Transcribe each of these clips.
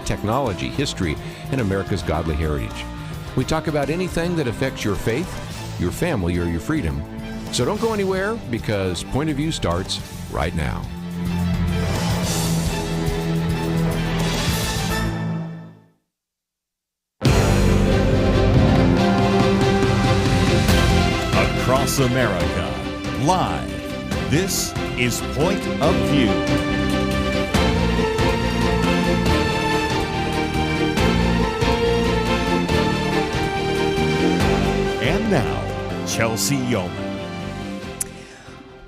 technology, history, and America's godly heritage. We talk about anything that affects your faith, your family, or your freedom. So don't go anywhere, because Point of View starts right now. Across America, live, this is Point of View. And now, Chelsey Youman.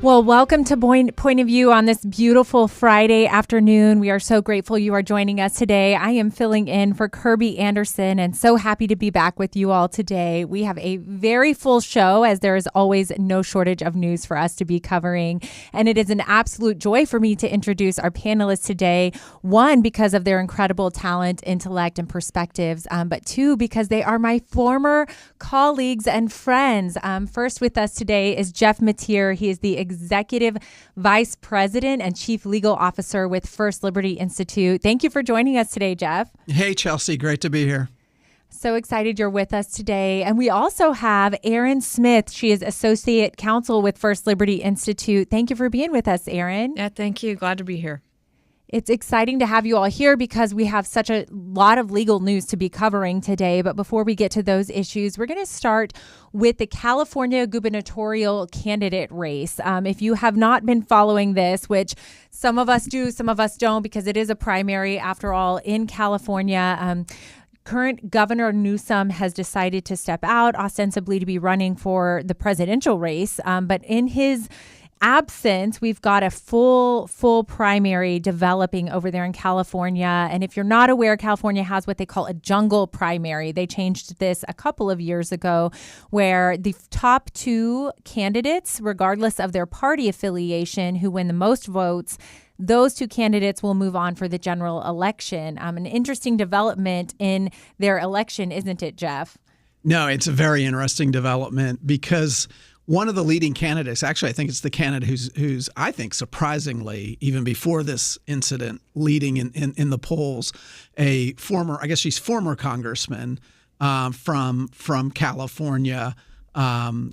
Well, welcome to Point of View on this beautiful Friday afternoon. We are so grateful you are joining us today. I am filling in for Kirby Anderson and so happy to be back with you all today. We have a very full show, as there is always no shortage of news for us to be covering. And it is an absolute joy for me to introduce our panelists today. One, because of their incredible talent, intellect, and perspectives, but two, because they are my former colleagues and friends. First with us today is Jeff Mateer. He is the Executive Vice President and Chief Legal Officer with First Liberty Institute. Thank you for joining us today, Jeff. Hey, Chelsey. Great to be here. So excited you're with us today. And we also have Erin Smith. She is Associate Counsel with First Liberty Institute. Thank you for being with us, Erin. Yeah, thank you. Glad to be here. It's exciting to have you all here because we have such a lot of legal news to be covering today. But before we get to those issues, we're going to start with the California gubernatorial candidate race. If you have not been following this, which some of us do, some of us don't, because it is a primary after all in California, current Governor Newsom has decided to step out, ostensibly to be running for the presidential race. But in his absence, we've got a full primary developing over there in California. And if you're not aware, California has what they call a jungle primary. They changed this a couple of years ago, where the top two candidates, regardless of their party affiliation, who win the most votes, those two candidates will move on for the general election. An interesting development in their election, isn't it, Jeff? No, it's a very interesting development because one of the leading candidates, actually, I think it's the candidate who's I think surprisingly, even before this incident, leading in the polls, a former, I guess she's former congressman from California,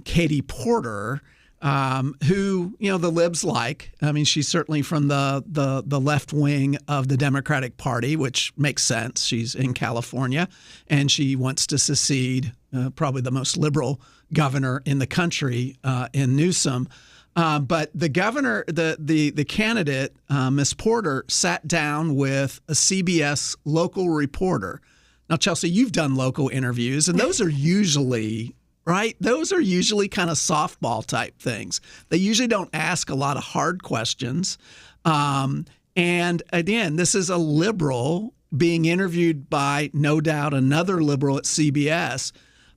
Katie Porter, who, you know, the libs like. I mean, she's certainly from the left wing of the Democratic Party, which makes sense. She's in California, and she wants to secede, probably the most liberal governor in the country, in Newsom. But the governor, the candidate, Miss Porter, sat down with a CBS local reporter. Now, Chelsey, you've done local interviews, and those are usually right? Those are usually kind of softball type things. They usually don't ask a lot of hard questions. And again, this is a liberal being interviewed by, no doubt, another liberal at CBS.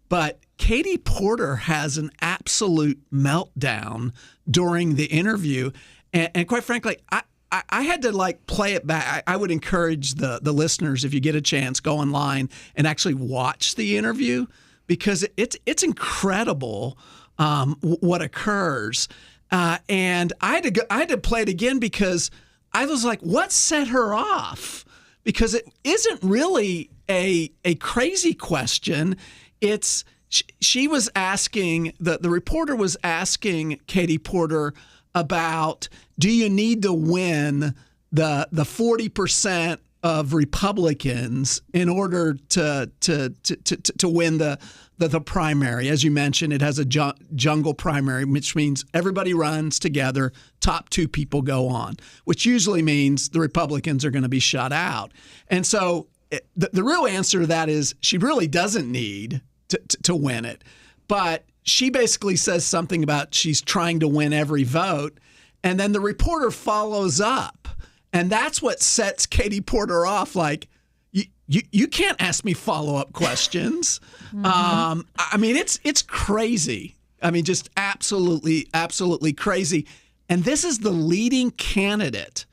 But Katie Porter has an absolute meltdown during the interview. And quite frankly, I had to play it back. I would encourage the listeners, if you get a chance, go online and actually watch the interview, because it's incredible what occurs. And I had to play it again because I was like, what set her off? Because it isn't really a crazy question. It's she was asking, the reporter was asking Katie Porter about, do you need to win the 40% of Republicans in order to win the primary? As you mentioned, it has a jungle primary, which means everybody runs together, top two people go on, which usually means the Republicans are going to be shut out. And so the real answer to that is she really doesn't need to win it. But she basically says something about she's trying to win every vote. And then the reporter follows up. And that's what sets Katie Porter off. Like, you can't ask me follow-up questions. Mm-hmm. I mean, it's crazy. I mean, just absolutely crazy. And this is the leading candidate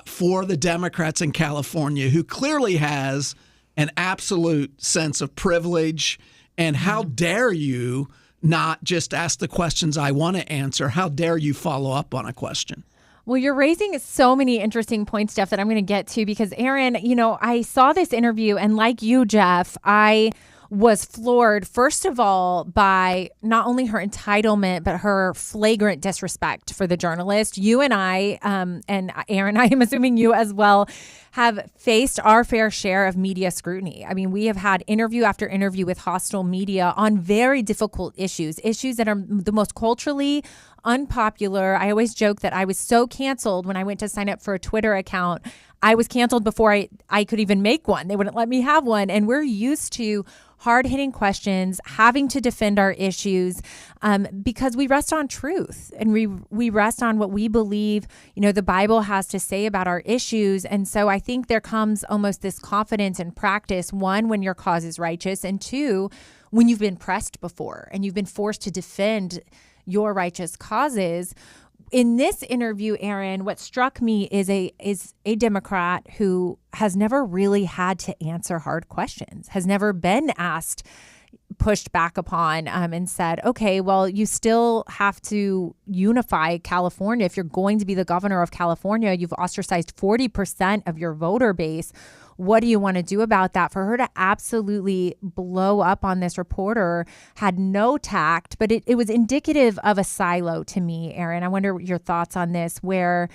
for the Democrats in California, who clearly has an absolute sense of privilege. And how dare you not just ask the questions I want to answer? How dare you follow up on a question? Well, you're raising so many interesting points, Jeff, that I'm going to get to because, Erin, I saw this interview and like you, Jeff, I was floored, first of all, by not only her entitlement, but her flagrant disrespect for the journalist. You and I, and Erin, I am assuming you as well, have faced our fair share of media scrutiny. I mean, we have had interview after interview with hostile media on very difficult issues that are the most culturally unpopular. I always joke that I was so canceled when I went to sign up for a Twitter account. I was canceled before I could even make one. They wouldn't let me have one. And we're used to hard-hitting questions, having to defend our issues because we rest on truth and we rest on what we believe, the Bible has to say about our issues. And so I think there comes almost this confidence in practice, one, when your cause is righteous, and two, when you've been pressed before and you've been forced to defend your righteous causes. In this interview, Erin, what struck me is a Democrat who has never really had to answer hard questions, has never been asked, pushed back upon, and said, okay, well, you still have to unify California. If you're going to be the governor of California, you've ostracized 40% of your voter base. What do you want to do about that? For her to absolutely blow up on this reporter had no tact, but it was indicative of a silo to me, Erin. I wonder your thoughts on this, where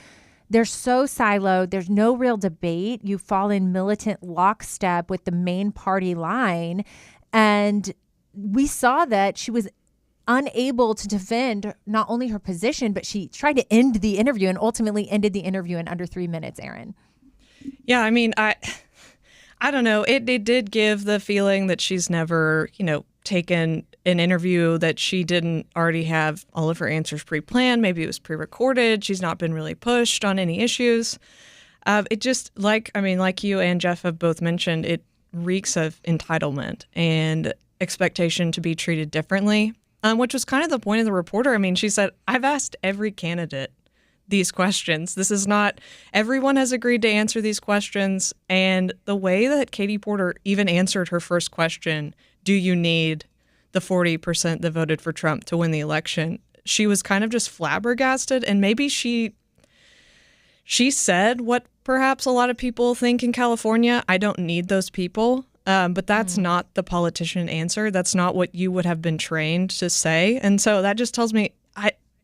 they're so siloed, there's no real debate. You fall in militant lockstep with the main party line. And we saw that she was unable to defend not only her position, but she tried to end the interview and ultimately ended the interview in under 3 minutes, Erin. Yeah, I mean, I don't know. It did give the feeling that she's never, taken an interview that she didn't already have all of her answers pre-planned. Maybe it was pre-recorded. She's not been really pushed on any issues. It just like you and Jeff have both mentioned, it reeks of entitlement and expectation to be treated differently, which was kind of the point of the reporter. I mean, she said, I've asked every candidate these questions. This is not, everyone has agreed to answer these questions. And the way that Katie Porter even answered her first question, do you need the 40% that voted for Trump to win the election? She was kind of just flabbergasted. And maybe she said what perhaps a lot of people think in California, I don't need those people. But that's not the politician answer. That's not what you would have been trained to say. And so that just tells me,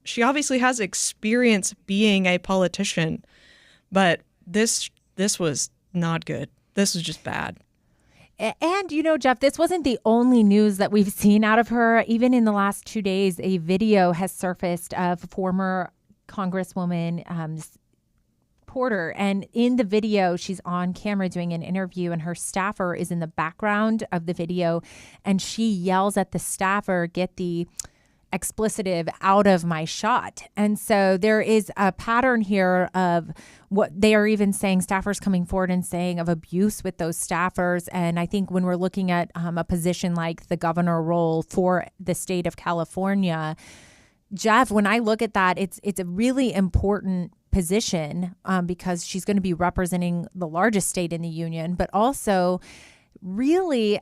she obviously has experience being a politician, but this was not good. This was just bad. And, Jeff, this wasn't the only news that we've seen out of her. Even in the last 2 days, a video has surfaced of former Congresswoman Porter. And in the video, she's on camera doing an interview, and her staffer is in the background of the video. And she yells at the staffer, get the explicitive out of my shot. And so there is a pattern here of what they are even saying, staffers coming forward and saying of abuse with those staffers. And I think when we're looking at a position like the governor role for the state of California, Jeff, when I look at that, it's a really important position because she's going to be representing the largest state in the union, but also really,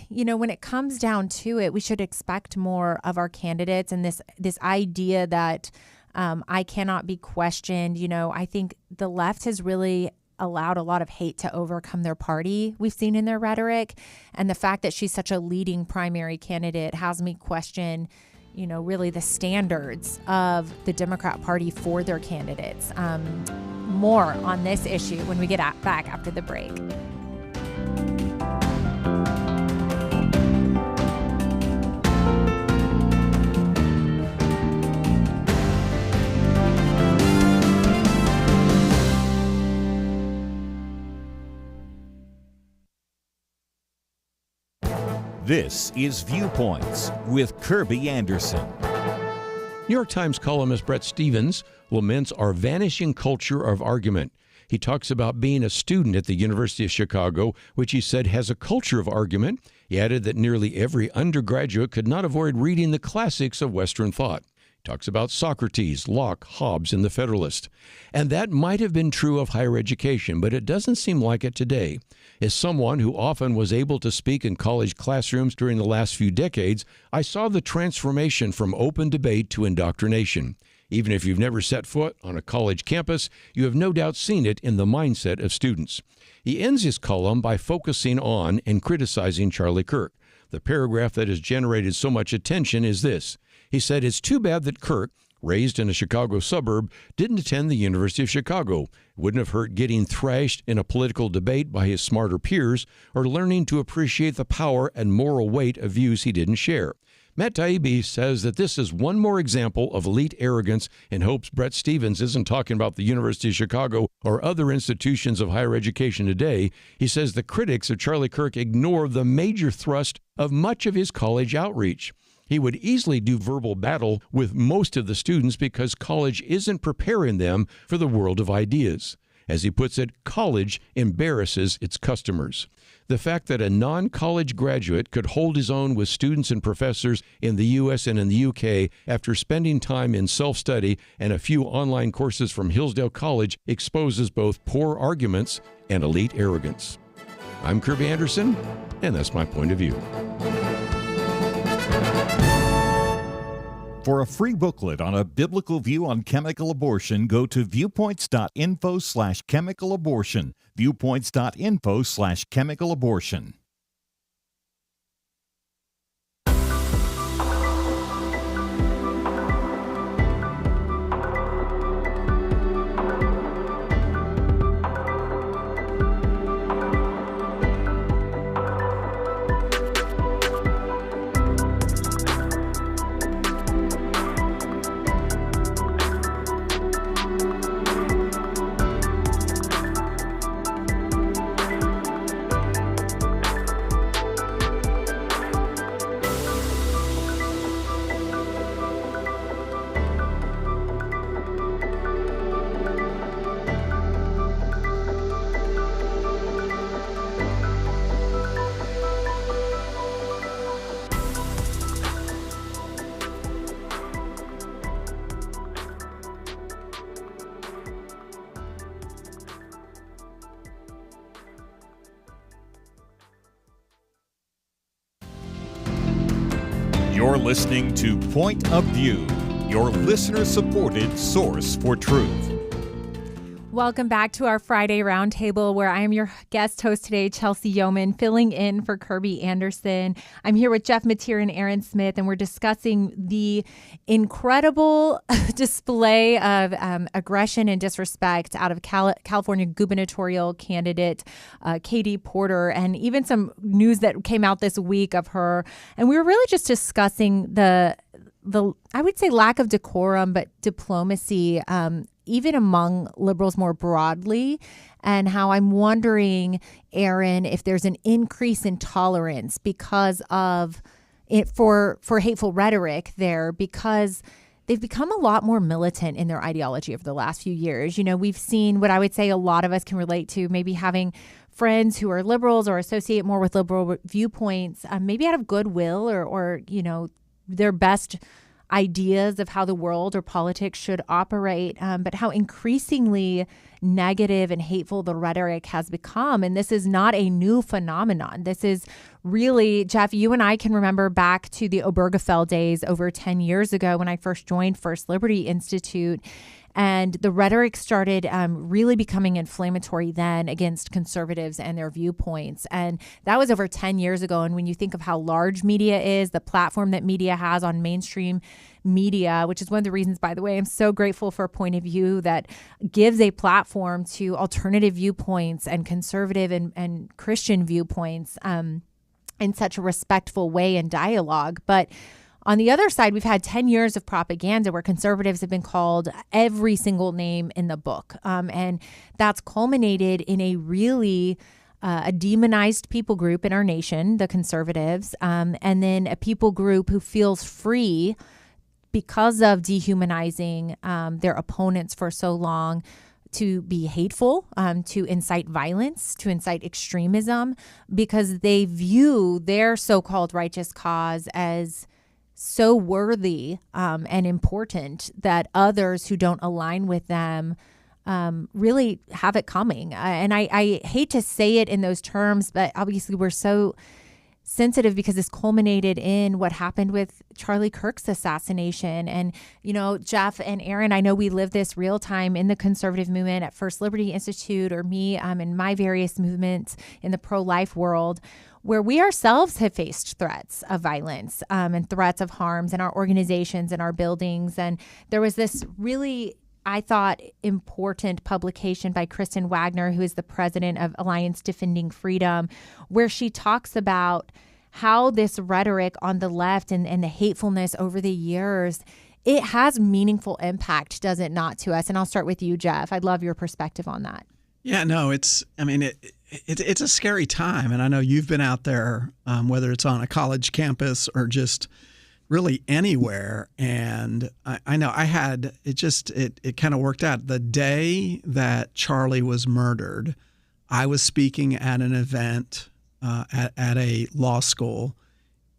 when it comes down to it, we should expect more of our candidates, and this idea that I cannot be questioned. I think the left has really allowed a lot of hate to overcome their party, we've seen in their rhetoric. And the fact that she's such a leading primary candidate has me question, really the standards of the Democrat Party for their candidates. More on this issue when we get back after the break. This is Viewpoints with Kirby Anderson. New York Times columnist Bret Stephens laments our vanishing culture of argument. He talks about being a student at the University of Chicago, which he said has a culture of argument. He added that nearly every undergraduate could not avoid reading the classics of Western thought. He talks about Socrates, Locke, Hobbes, and the Federalist. And that might have been true of higher education, but it doesn't seem like it today. As someone who often was able to speak in college classrooms during the last few decades, I saw the transformation from open debate to indoctrination. Even if you've never set foot on a college campus, you have no doubt seen it in the mindset of students. He ends his column by focusing on and criticizing Charlie Kirk. The paragraph that has generated so much attention is this. He said, "It's too bad that Kirk, raised in a Chicago suburb, didn't attend the University of Chicago. It wouldn't have hurt getting thrashed in a political debate by his smarter peers or learning to appreciate the power and moral weight of views he didn't share." Matt Taibbi says that this is one more example of elite arrogance and hopes Bret Stephens isn't talking about the University of Chicago or other institutions of higher education today. He says the critics of Charlie Kirk ignore the major thrust of much of his college outreach. He would easily do verbal battle with most of the students because college isn't preparing them for the world of ideas. As he puts it, college embarrasses its customers. The fact that a non-college graduate could hold his own with students and professors in the U.S. and in the U.K. after spending time in self-study and a few online courses from Hillsdale College exposes both poor arguments and elite arrogance. I'm Kirby Anderson, and that's my point of view. For a free booklet on a biblical view on chemical abortion, go to viewpoints.info/chemical-abortion. Viewpoints.info/chemical-abortion. You're listening to Point of View, your listener-supported source for truth. Welcome back to our Friday Roundtable, where I am your guest host today, Chelsey Youman, filling in for Kirby Anderson. I'm here with Jeff Mateer and Erin Smith, and we're discussing the incredible display of aggression and disrespect out of California gubernatorial candidate Katie Porter, and even some news that came out this week of her. And we were really just discussing the I would say lack of decorum, but diplomacy, even among liberals more broadly, and how I'm wondering, Erin, if there's an increase in tolerance because of it for hateful rhetoric there, because they've become a lot more militant in their ideology over the last few years. You know, we've seen what I would say a lot of us can relate to, maybe having friends who are liberals or associate more with liberal viewpoints, maybe out of goodwill or you know, their best ideas of how the world or politics should operate, but how increasingly negative and hateful the rhetoric has become. And this is not a new phenomenon. This is really, Jeff, you and I can remember back to the Obergefell days over 10 years ago when I first joined First Liberty Institute. And the rhetoric started really becoming inflammatory then against conservatives and their viewpoints. And that was over 10 years ago. And when you think of how large media is, the platform that media has on mainstream media, which is one of the reasons, by the way, I'm so grateful for a Point of View that gives a platform to alternative viewpoints and conservative and Christian viewpoints in such a respectful way and dialogue. But on the other side, we've had 10 years of propaganda where conservatives have been called every single name in the book. And that's culminated in a really a demonized people group in our nation, the conservatives, and then a people group who feels free because of dehumanizing their opponents for so long to be hateful, to incite violence, to incite extremism, because they view their so-called righteous cause as so worthy and important that others who don't align with them really have it coming. And I hate to say it in those terms, but obviously we're so sensitive because this culminated in what happened with Charlie Kirk's assassination. And, Jeff and Erin, I know we live this real time in the conservative movement at First Liberty Institute, or me in my various movements in the pro-life world, where we ourselves have faced threats of violence and threats of harms in our organizations and our buildings. And there was this really, I thought, important publication by Kristen Wagner, who is the president of Alliance Defending Freedom, where she talks about how this rhetoric on the left and the hatefulness over the years, it has meaningful impact, does it not, to us? And I'll start with you, Jeff. I'd love your perspective on that. Yeah, no, it's a scary time. And I know you've been out there, whether it's on a college campus or just really anywhere. And I know it kind of worked out. The day that Charlie was murdered, I was speaking at an event at a law school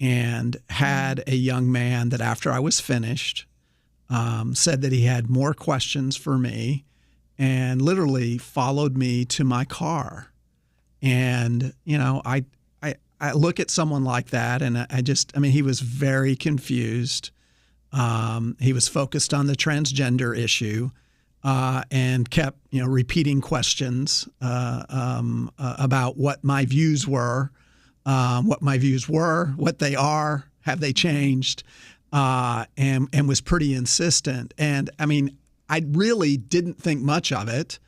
and had a young man that after I was finished said that he had more questions for me and literally followed me to my car. And, I look at someone like that and he was very confused. He was focused on the transgender issue and kept, repeating questions about what my views were, what they are, have they changed, and was pretty insistent. And I really didn't think much of it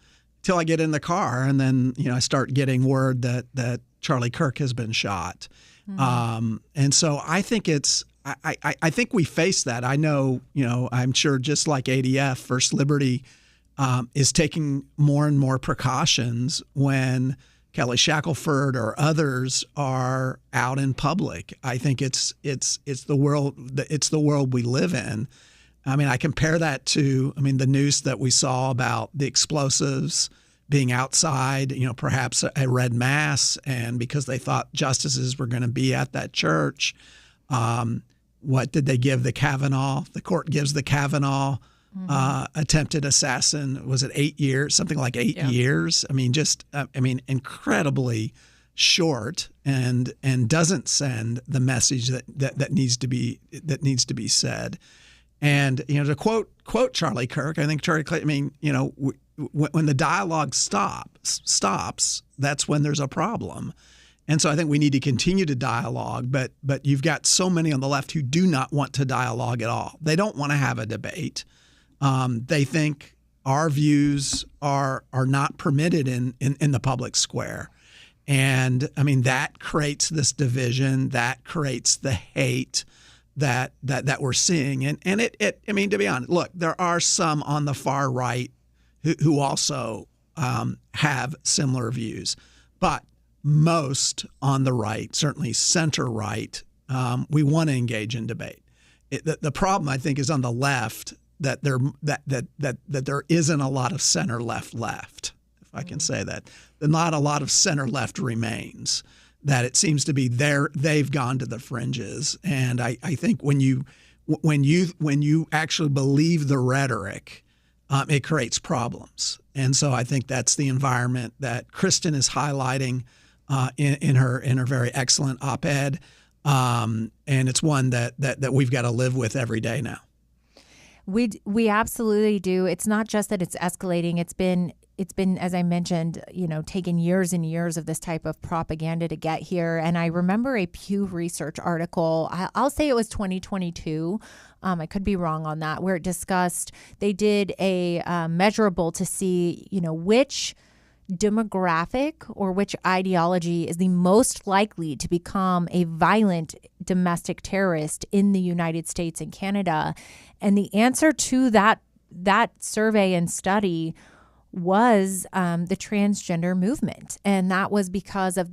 till I get in the car, and then I start getting word that Charlie Kirk has been shot. Mm-hmm. And so I think I think we face that. I know, I'm sure just like ADF, First Liberty is taking more and more precautions when Kelly Shackelford or others are out in public. I think it's the world we live in. I compare that to, the news that we saw about the explosives being outside, perhaps a red mass, and because they thought justices were going to be at that church. What did they give the Kavanaugh? The court gives the Kavanaugh attempted assassin, was it 8 years? Something like 8 years. Incredibly short and doesn't send the message that needs to be said. And to quote Charlie Kirk, I think Charlie, when the dialogue stops, that's when there's a problem. And so I think we need to continue to dialogue, but you've got so many on the left who do not want to dialogue at all. They don't want to have a debate. They think our views are not permitted in the public square. And that creates this division, that creates the hate that we're seeing. And it to be honest, look, there are some on the far right who also have similar views, but most on the right, certainly center right, we want to engage in debate. The problem, I think, is on the left that there isn't a lot of center left, if I can say that. Not a lot of center left remains. That it seems to be they've gone to the fringes, and I think when you actually believe the rhetoric, it creates problems. And so I think that's the environment that Kristen is highlighting in her very excellent op-ed, and it's one that we've got to live with every day now. We absolutely do. It's not just that it's escalating. It's been, as I mentioned, taken years and years of this type of propaganda to get here. And I remember a Pew Research article, I'll say it was 2022. I could be wrong on that, where it discussed, they did a measurable to see, which demographic or which ideology is the most likely to become a violent domestic terrorist in the United States and Canada. And the answer to that survey and study was the transgender movement. And that was because of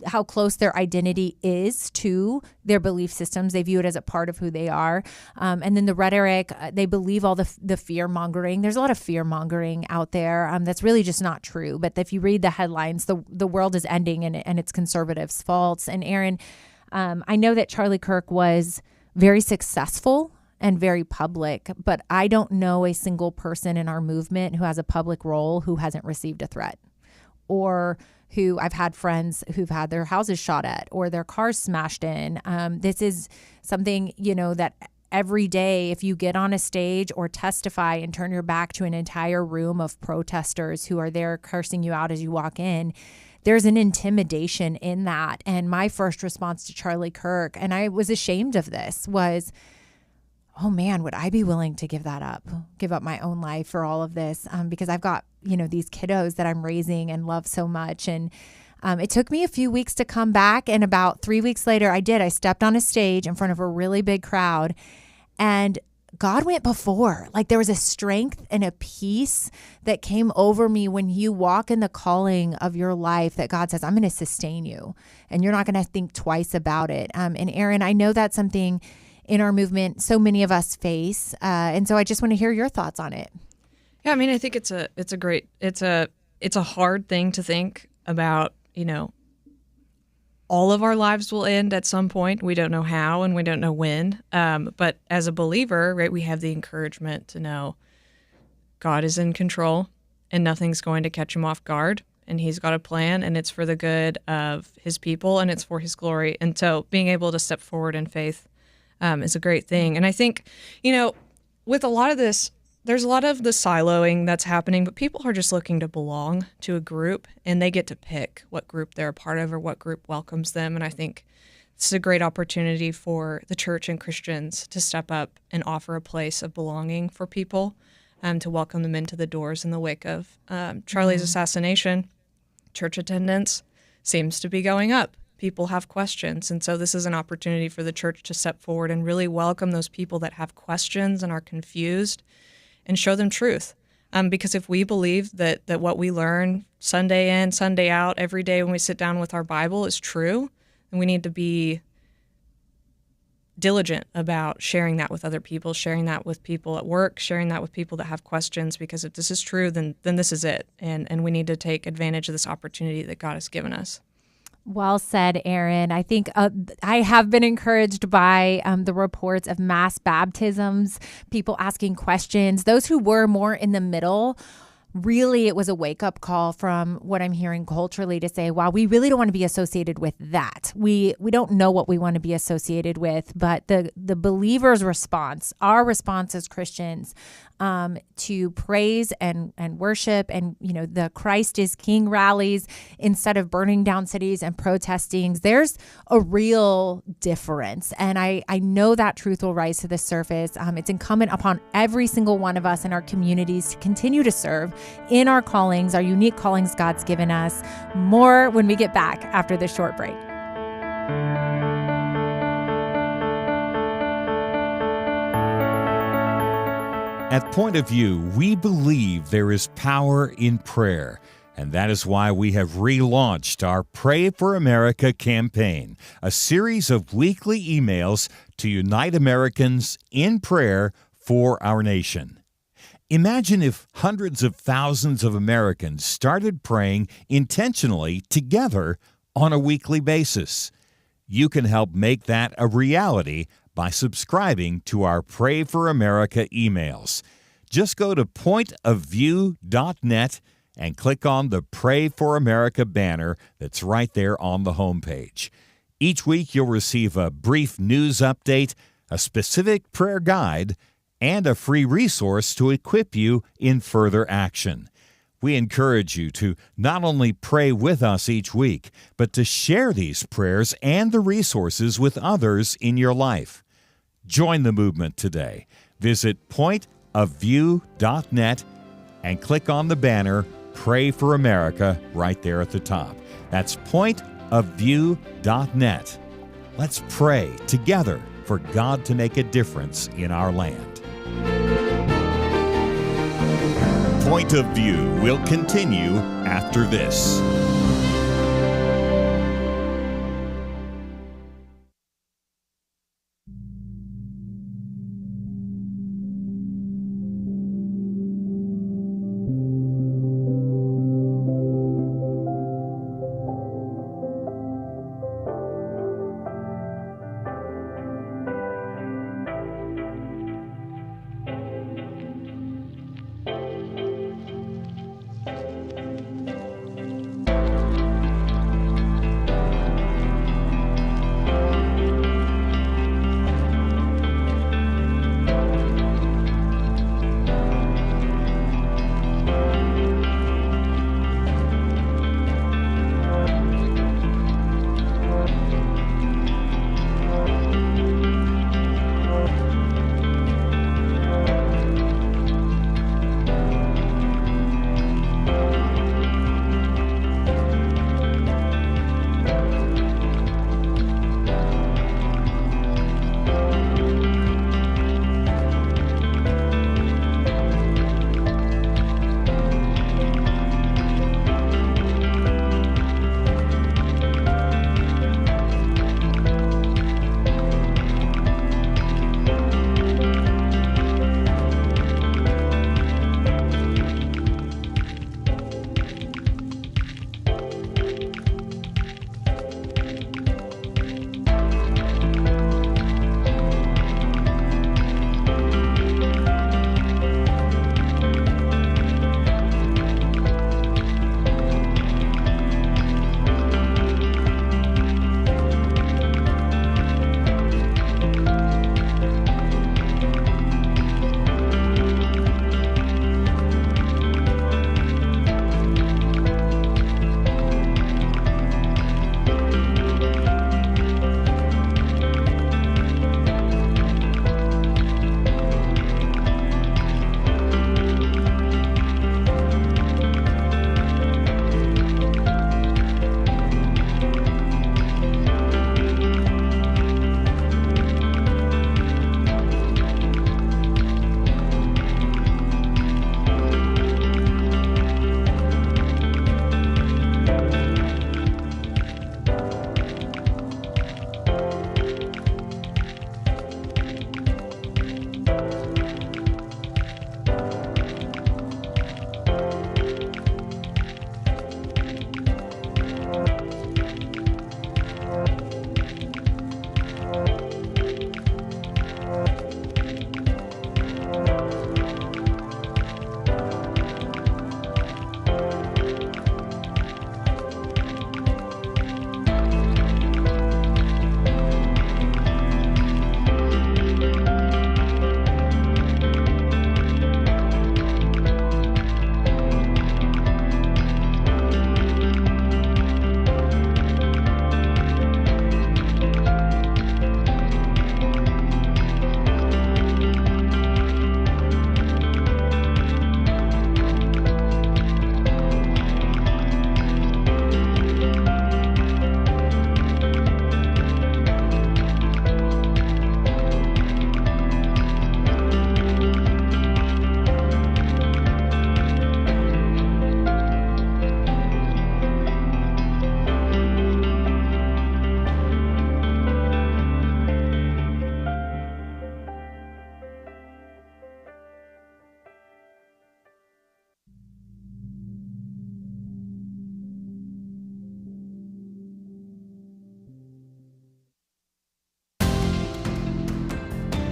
how close their identity is to their belief systems. They view it as a part of who they are. And then the rhetoric, they believe all the fear mongering. There's a lot of fear mongering out there that's really just not true. But if you read the headlines, the world is ending and it's conservatives' faults. And Erin, I know that Charlie Kirk was very successful and very public, but I don't know a single person in our movement who has a public role who hasn't received a threat or who I've had friends who've had their houses shot at or their cars smashed in. This is something, that every day, if you get on a stage or testify and turn your back to an entire room of protesters who are there cursing you out as you walk in, there's an intimidation in that. And my first response to Charlie Kirk, and I was ashamed of this, was, oh man, would I be willing to give up my own life for all of this? Because I've got, these kiddos that I'm raising and love so much. And it took me a few weeks to come back. And about 3 weeks later, I stepped on a stage in front of a really big crowd, and God went before. Like, there was a strength and a peace that came over me when you walk in the calling of your life, that God says, I'm going to sustain you and you're not going to think twice about it. And Erin, I know that's something in our movement so many of us face. And so I just want to hear your thoughts on it. Yeah, I mean, I think it's a hard thing to think about, all of our lives will end at some point. We don't know how and we don't know when. But as a believer, right, we have the encouragement to know God is in control and nothing's going to catch him off guard. And he's got a plan, and it's for the good of his people, and it's for his glory. And so being able to step forward in faith is a great thing. And I think, with a lot of this, there's a lot of the siloing that's happening, but people are just looking to belong to a group, and they get to pick what group they're a part of or what group welcomes them. And I think this is a great opportunity for the church and Christians to step up and offer a place of belonging for people, to welcome them into the doors in the wake of Charlie's assassination. Church attendance seems to be going up. People have questions. And so this is an opportunity for the church to step forward and really welcome those people that have questions and are confused, and show them truth. Because if we believe that what we learn Sunday in, Sunday out, every day when we sit down with our Bible is true, then we need to be diligent about sharing that with other people, sharing that with people at work, sharing that with people that have questions, because if this is true, then this is it. And we need to take advantage of this opportunity that God has given us. Well said, Erin. I think I have been encouraged by the reports of mass baptisms, people asking questions. Those who were more in the middle, really it was a wake-up call from what I'm hearing culturally to say, wow, we really don't want to be associated with that. We don't know what we want to be associated with, but the believer's response, our response as Christians, to praise and worship and, the Christ is King rallies instead of burning down cities and protesting, there's a real difference. And I know that truth will rise to the surface. It's incumbent upon every single one of us in our communities to continue to serve in our callings, our unique callings God's given us. More when we get back after this short break. At Point of View, we believe there is power in prayer, and that is why we have relaunched our Pray for America campaign, a series of weekly emails to unite Americans in prayer for our nation. Imagine if hundreds of thousands of Americans started praying intentionally together on a weekly basis. You can help make that a reality by subscribing to our Pray for America emails. Just go to pointofview.net and click on the Pray for America banner that's right there on the homepage. Each week you'll receive a brief news update, a specific prayer guide, and a free resource to equip you in further action. We encourage you to not only pray with us each week, but to share these prayers and the resources with others in your life. Join the movement today. Visit pointofview.net and click on the banner Pray for America right there at the top. That's pointofview.net. Let's pray together for God to make a difference in our land. Point of View will continue after this.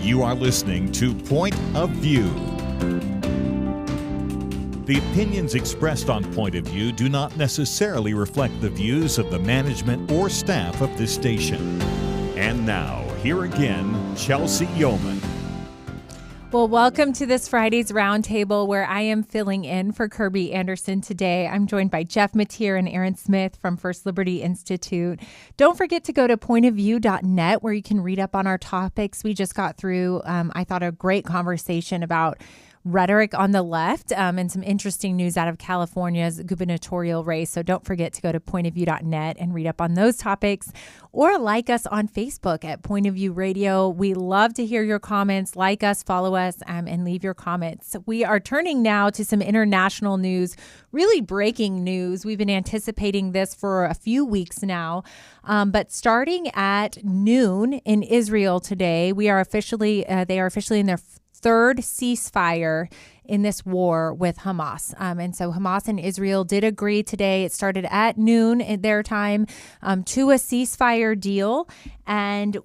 You are listening to Point of View. The opinions expressed on Point of View do not necessarily reflect the views of the management or staff of this station. And now, here again, Chelsey Youman. Well, welcome to this Friday's Roundtable, where I am filling in for Kirby Anderson today. I'm joined by Jeff Mateer and Erin Smith from First Liberty Institute. Don't forget to go to pointofview.net, where you can read up on our topics. We just got through, I thought, a great conversation about rhetoric on the left and some interesting news out of California's gubernatorial race. So don't forget to go to pointofview.net and read up on those topics, or like us on Facebook at Point of View Radio. We love to hear your comments. Like us, follow us, and leave your comments. We are turning now to some international news, really breaking news. We've been anticipating this for a few weeks now. But starting at noon in Israel today, they are officially in their third ceasefire in this war with Hamas. And so Hamas and Israel did agree today. It started at noon at their time to a ceasefire deal. And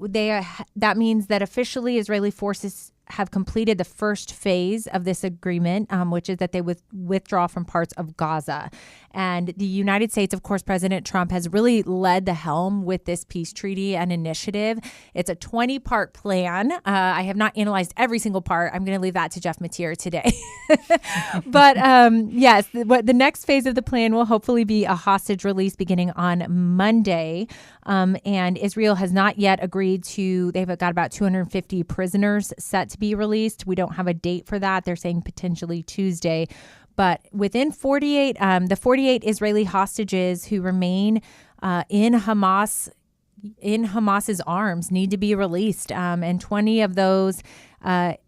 that means that officially Israeli forces have completed the first phase of this agreement, which is that they withdraw from parts of Gaza. And the United States, of course, President Trump has really led the helm with this peace treaty and initiative. It's a 20-part plan. I have not analyzed every single part. I'm going to leave that to Jeff Mateer today. But yes, the next phase of the plan will hopefully be a hostage release beginning on Monday. And Israel has not yet agreed to, they've got about 250 prisoners set to be released. We don't have a date for that. They're saying potentially Tuesday. But within 48, the 48 Israeli hostages who remain in Hamas's arms need to be released. And 20 of those,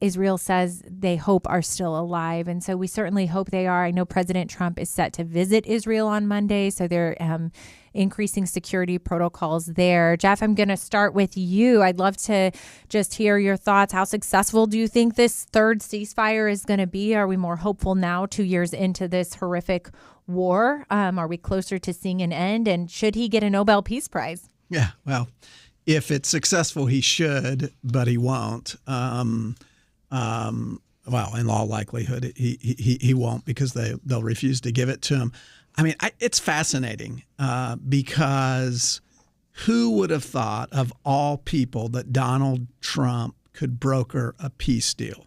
Israel says they hope are still alive. And so we certainly hope they are. I know President Trump is set to visit Israel on Monday, so they're increasing security protocols there. Jeff, I'm going to start with you. I'd love to just hear your thoughts. How successful do you think this third ceasefire is going to be? Are we more hopeful now, 2 years into this horrific war? Are we closer to seeing an end? And should he get a Nobel Peace Prize? Yeah, well, if it's successful, he should, but he won't. Well, in all likelihood, he won't, because they'll refuse to give it to him. I mean, it's fascinating because who would have thought, of all people, that Donald Trump could broker a peace deal?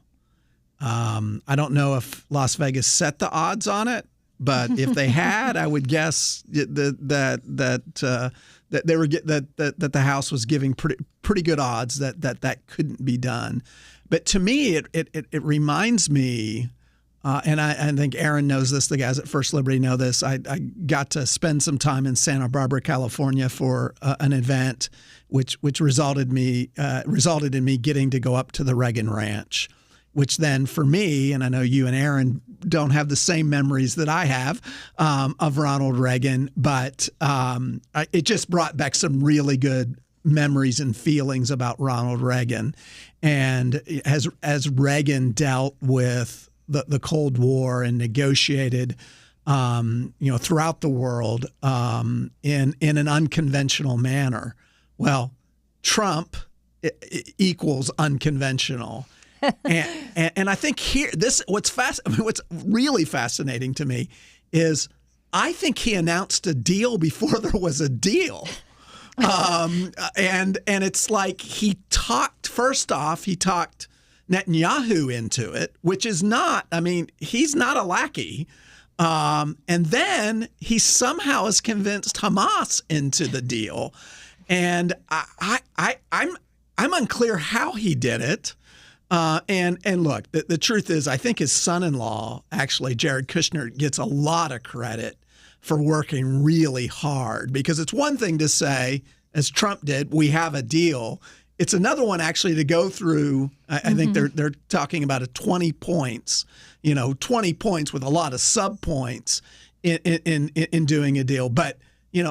I don't know if Las Vegas set the odds on it, but if they had, I would guess that the House was giving pretty good odds that couldn't be done. But to me, it reminds me. And I think Erin knows this. The guys at First Liberty know this. I got to spend some time in Santa Barbara, California, for an event, which resulted in me getting to go up to the Reagan Ranch, which then for me, and I know you and Erin don't have the same memories that I have of Ronald Reagan, but it just brought back some really good memories and feelings about Ronald Reagan, and as Reagan dealt with the Cold War and negotiated, throughout the world in an unconventional manner. Well, Trump equals unconventional, and I think what's really fascinating to me is I think he announced a deal before there was a deal. And it's like he talked Netanyahu into it, which is not, he's not a lackey. And then he somehow has convinced Hamas into the deal. And I'm unclear how he did it. And look, the truth is, I think his son-in-law, actually, Jared Kushner, gets a lot of credit for working really hard, because it's one thing to say, as Trump did, we have a deal. It's another one actually to go through. I think they're talking about 20 points, 20 points with a lot of sub points in doing a deal. But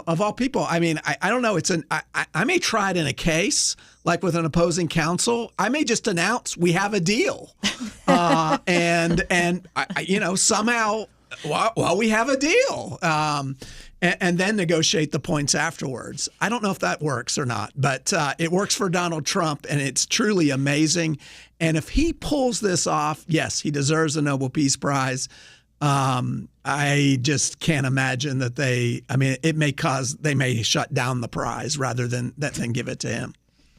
of all people, I don't know. I may try it in a case like with an opposing counsel. I may just announce we have a deal, and somehow, well, we have a deal. and then negotiate the points afterwards. I don't know if that works or not, but it works for Donald Trump, and it's truly amazing. And if he pulls this off, yes, he deserves a Nobel Peace Prize. I just can't imagine that they may shut down the prize rather than give it to him.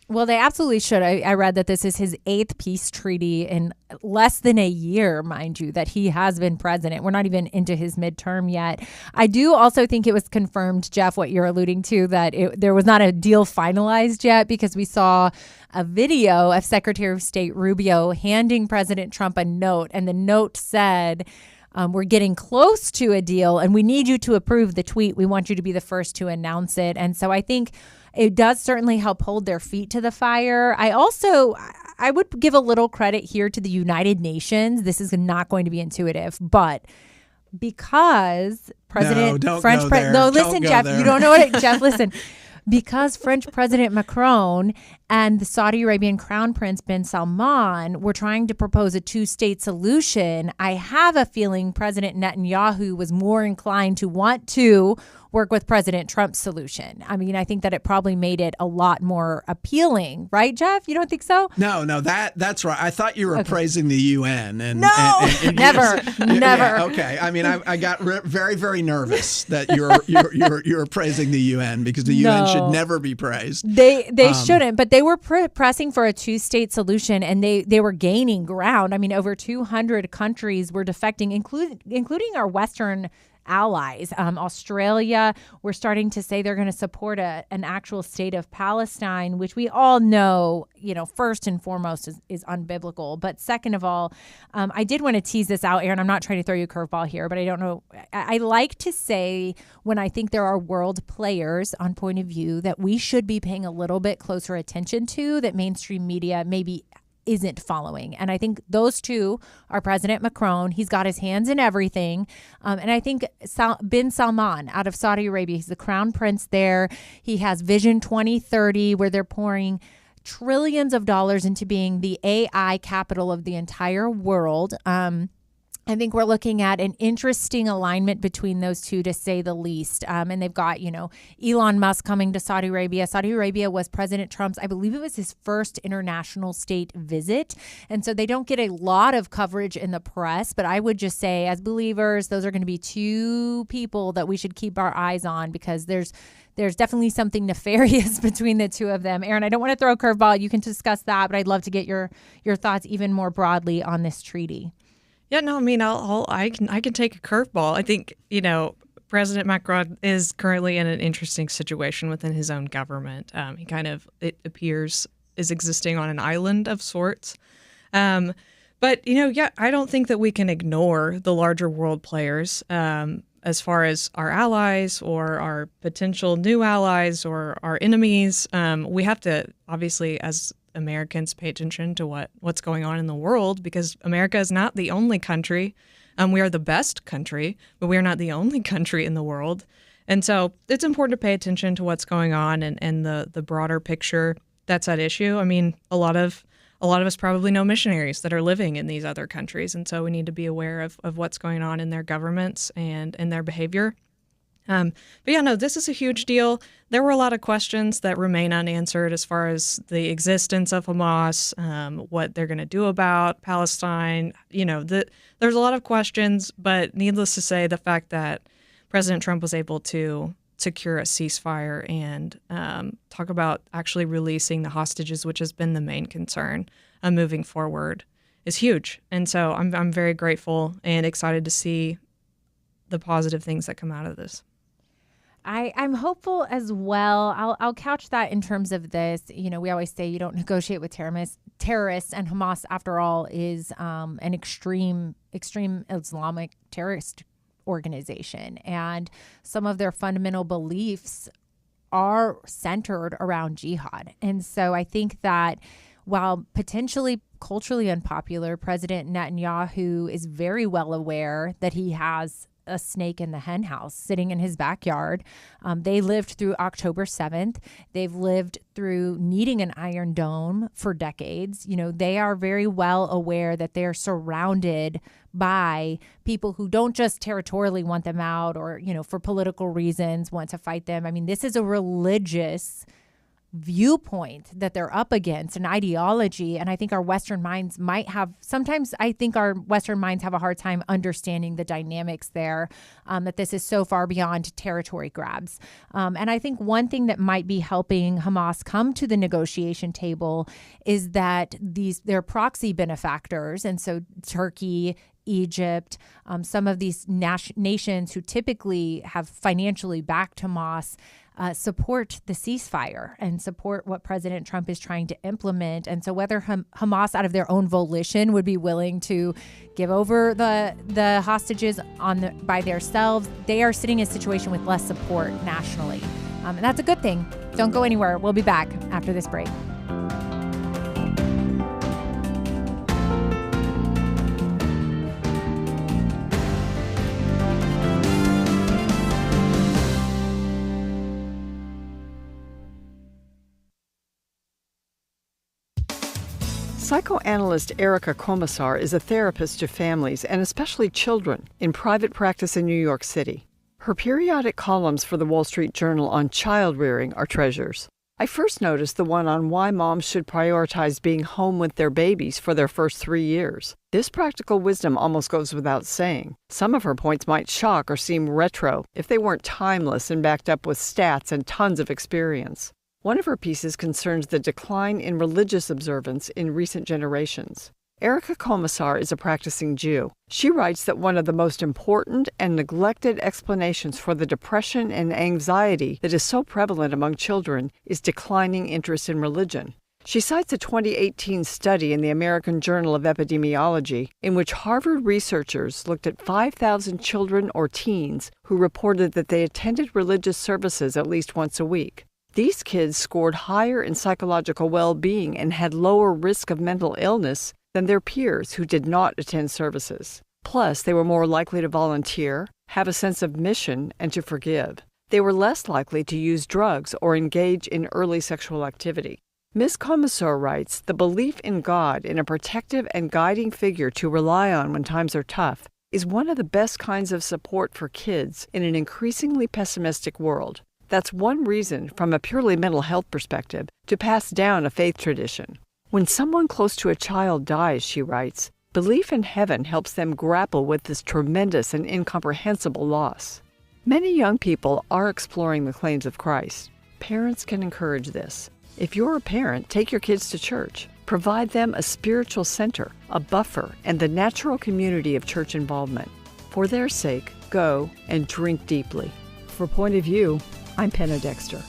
Well, they absolutely should. I read that this is his 8th peace treaty in less than a year, mind you, that he has been president. We're not even into his midterm yet. I do also think it was confirmed, Jeff, what you're alluding to, that there was not a deal finalized yet, because we saw a video of Secretary of State Rubio handing President Trump a note, and the note said, we're getting close to a deal, and we need you to approve the tweet. We want you to be the first to announce it. And so I think it does certainly help hold their feet to the fire. I would give a little credit here to the United Nations. This is not going to be intuitive, but because President Jeff, you don't know what Jeff, listen. Because French President Macron and the Saudi Arabian Crown Prince bin Salman were trying to propose a two-state solution, I have a feeling President Netanyahu was more inclined to want to work with President Trump's solution. I mean, I think that it probably made it a lot more appealing, right, Jeff? You don't think so? No, that's right. I thought you were praising the UN. And never. Yeah, okay. I mean, I got very, very nervous that you're praising the UN, because the UN should never be praised. They shouldn't, but they were pressing for a two-state solution, and they were gaining ground. I mean, over 200 countries were defecting, including our Western allies. Australia, we're starting to say they're going to support an actual state of Palestine, which we all know, first and foremost is unbiblical. But second of all, I did want to tease this out, Erin. I'm not trying to throw you a curveball here, but I don't know. I like to say, when I think there are world players on Point of View that we should be paying a little bit closer attention to, that mainstream media maybe isn't following. And I think those two are President Macron. He's got his hands in everything. And I think bin Salman out of Saudi Arabia, he's the crown prince there. He has Vision 2030, where they're pouring trillions of dollars into being the AI capital of the entire world. I think we're looking at an interesting alignment between those two, to say the least. And they've got, Elon Musk coming to Saudi Arabia. Saudi Arabia was President Trump's, I believe it was his first international state visit. And so they don't get a lot of coverage in the press. But I would just say, as believers, those are going to be two people that we should keep our eyes on, because there's definitely something nefarious between the two of them. Erin, I don't want to throw a curveball. You can discuss that, but I'd love to get your thoughts even more broadly on this treaty. Yeah, no, I mean, I can take a curveball. I think, President Macron is currently in an interesting situation within his own government. He kind of, it appears, is existing on an island of sorts. But, I don't think that we can ignore the larger world players as far as our allies or our potential new allies or our enemies. We have to, obviously, as Americans, pay attention to what's going on in the world, because America is not the only country. We are the best country, but we are not the only country in the world. And so it's important to pay attention to what's going on and the broader picture that's at issue. I mean, a lot of us probably know missionaries that are living in these other countries. And so we need to be aware of what's going on in their governments and their behavior. This is a huge deal. There were a lot of questions that remain unanswered as far as the existence of Hamas, what they're going to do about Palestine. There's a lot of questions, but needless to say, the fact that President Trump was able to secure a ceasefire and talk about actually releasing the hostages, which has been the main concern moving forward, is huge. And so I'm very grateful and excited to see the positive things that come out of this. I'm hopeful as well. I'll couch that in terms of this. We always say you don't negotiate with terrorists, and Hamas, after all, is an extreme Islamic terrorist organization, and some of their fundamental beliefs are centered around jihad. And so I think that while potentially culturally unpopular, President Netanyahu is very well aware that he has a snake in the hen house sitting in his backyard. They lived through October 7th. They've lived through needing an Iron Dome for decades. They are very well aware that they're surrounded by people who don't just territorially want them out or, for political reasons want to fight them. I mean, this is a religious viewpoint that they're up against, an ideology. And I think our Western minds sometimes I think our Western minds have a hard time understanding the dynamics there, that this is so far beyond territory grabs. And I think one thing that might be helping Hamas come to the negotiation table is that they're proxy benefactors. And so Turkey, Egypt, some of these nations who typically have financially backed Hamas support the ceasefire and support what President Trump is trying to implement. And so whether Hamas out of their own volition would be willing to give over the hostages by themselves, they are sitting in a situation with less support nationally. And that's a good thing. Don't go anywhere. We'll be back after this break. Psychoanalyst Erica Komisar is a therapist to families and especially children in private practice in New York City. Her periodic columns for the Wall Street Journal on child rearing are treasures. I first noticed the one on why moms should prioritize being home with their babies for their first 3 years. This practical wisdom almost goes without saying. Some of her points might shock or seem retro if they weren't timeless and backed up with stats and tons of experience. One of her pieces concerns the decline in religious observance in recent generations. Erica Komisar is a practicing Jew. She writes that one of the most important and neglected explanations for the depression and anxiety that is so prevalent among children is declining interest in religion. She cites a 2018 study in the American Journal of Epidemiology in which Harvard researchers looked at 5,000 children or teens who reported that they attended religious services at least once a week. These kids scored higher in psychological well-being and had lower risk of mental illness than their peers who did not attend services. Plus, they were more likely to volunteer, have a sense of mission, and to forgive. They were less likely to use drugs or engage in early sexual activity. Ms. Komisar writes, the belief in God, in a protective and guiding figure to rely on when times are tough, is one of the best kinds of support for kids in an increasingly pessimistic world. That's one reason, from a purely mental health perspective, to pass down a faith tradition. When someone close to a child dies, she writes, belief in heaven helps them grapple with this tremendous and incomprehensible loss. Many young people are exploring the claims of Christ. Parents can encourage this. If you're a parent, take your kids to church. Provide them a spiritual center, a buffer, and the natural community of church involvement. For their sake, go and drink deeply. For Point of View, I'm Penna Dexter.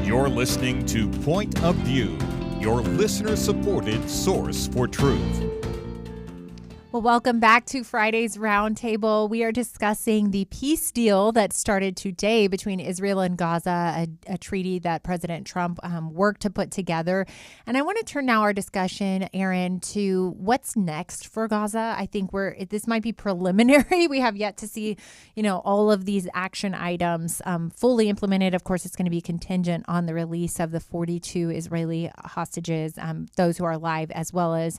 You're listening to Point of View, your listener-supported source for truth. Well, welcome back to Friday's Roundtable. We are discussing the peace deal that started today between Israel and Gaza, a treaty that President Trump worked to put together. And I want to turn now our discussion, Erin, to what's next for Gaza. I think this might be preliminary. We have yet to see, all of these action items fully implemented. Of course, it's going to be contingent on the release of the 42 Israeli hostages, those who are alive, as well as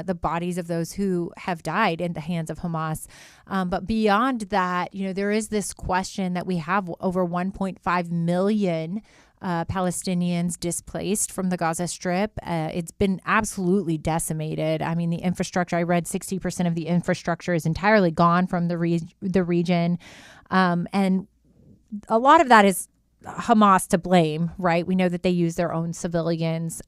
the bodies of those who have died in the hands of Hamas. But beyond that, there is this question that we have over 1.5 million Palestinians displaced from the Gaza Strip. It's been absolutely decimated. I mean, the infrastructure, I read 60% of the infrastructure is entirely gone from the region. And a lot of that is Hamas to blame, right? We know that they use their own civilians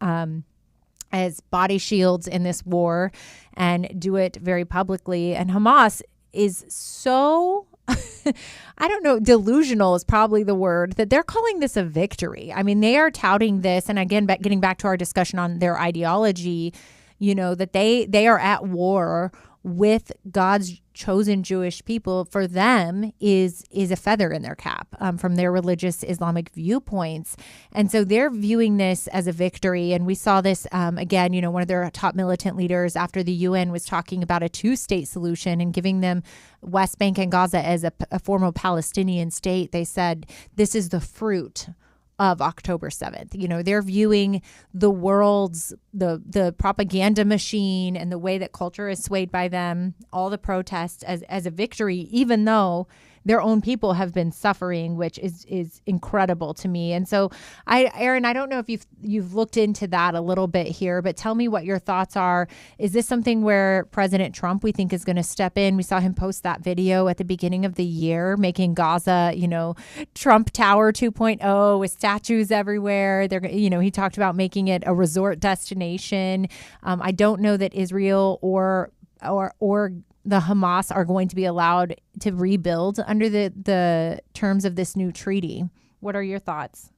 as body shields in this war and do it very publicly. And Hamas is so, I don't know, delusional is probably the word, that they're calling this a victory. I mean, they are touting this. And again, getting back to our discussion on their ideology, that they are at war with God's chosen Jewish people. For them is a feather in their cap from their religious Islamic viewpoints. And so they're viewing this as a victory. And we saw this again, one of their top militant leaders after the UN was talking about a two-state solution and giving them West Bank and Gaza as a former Palestinian state. They said this is the fruit of October 7th. They're viewing the world's, the propaganda machine and the way that culture is swayed by them, all the protests as a victory, even though their own people have been suffering, which is incredible to me. And so, Erin, I don't know if you've looked into that a little bit here, but tell me what your thoughts are. Is this something where President Trump, we think, is going to step in? We saw him post that video at the beginning of the year, making Gaza, Trump Tower 2.0 with statues everywhere. He talked about making it a resort destination. I don't know that Israel or the Hamas are going to be allowed to rebuild under the terms of this new treaty. What are your thoughts?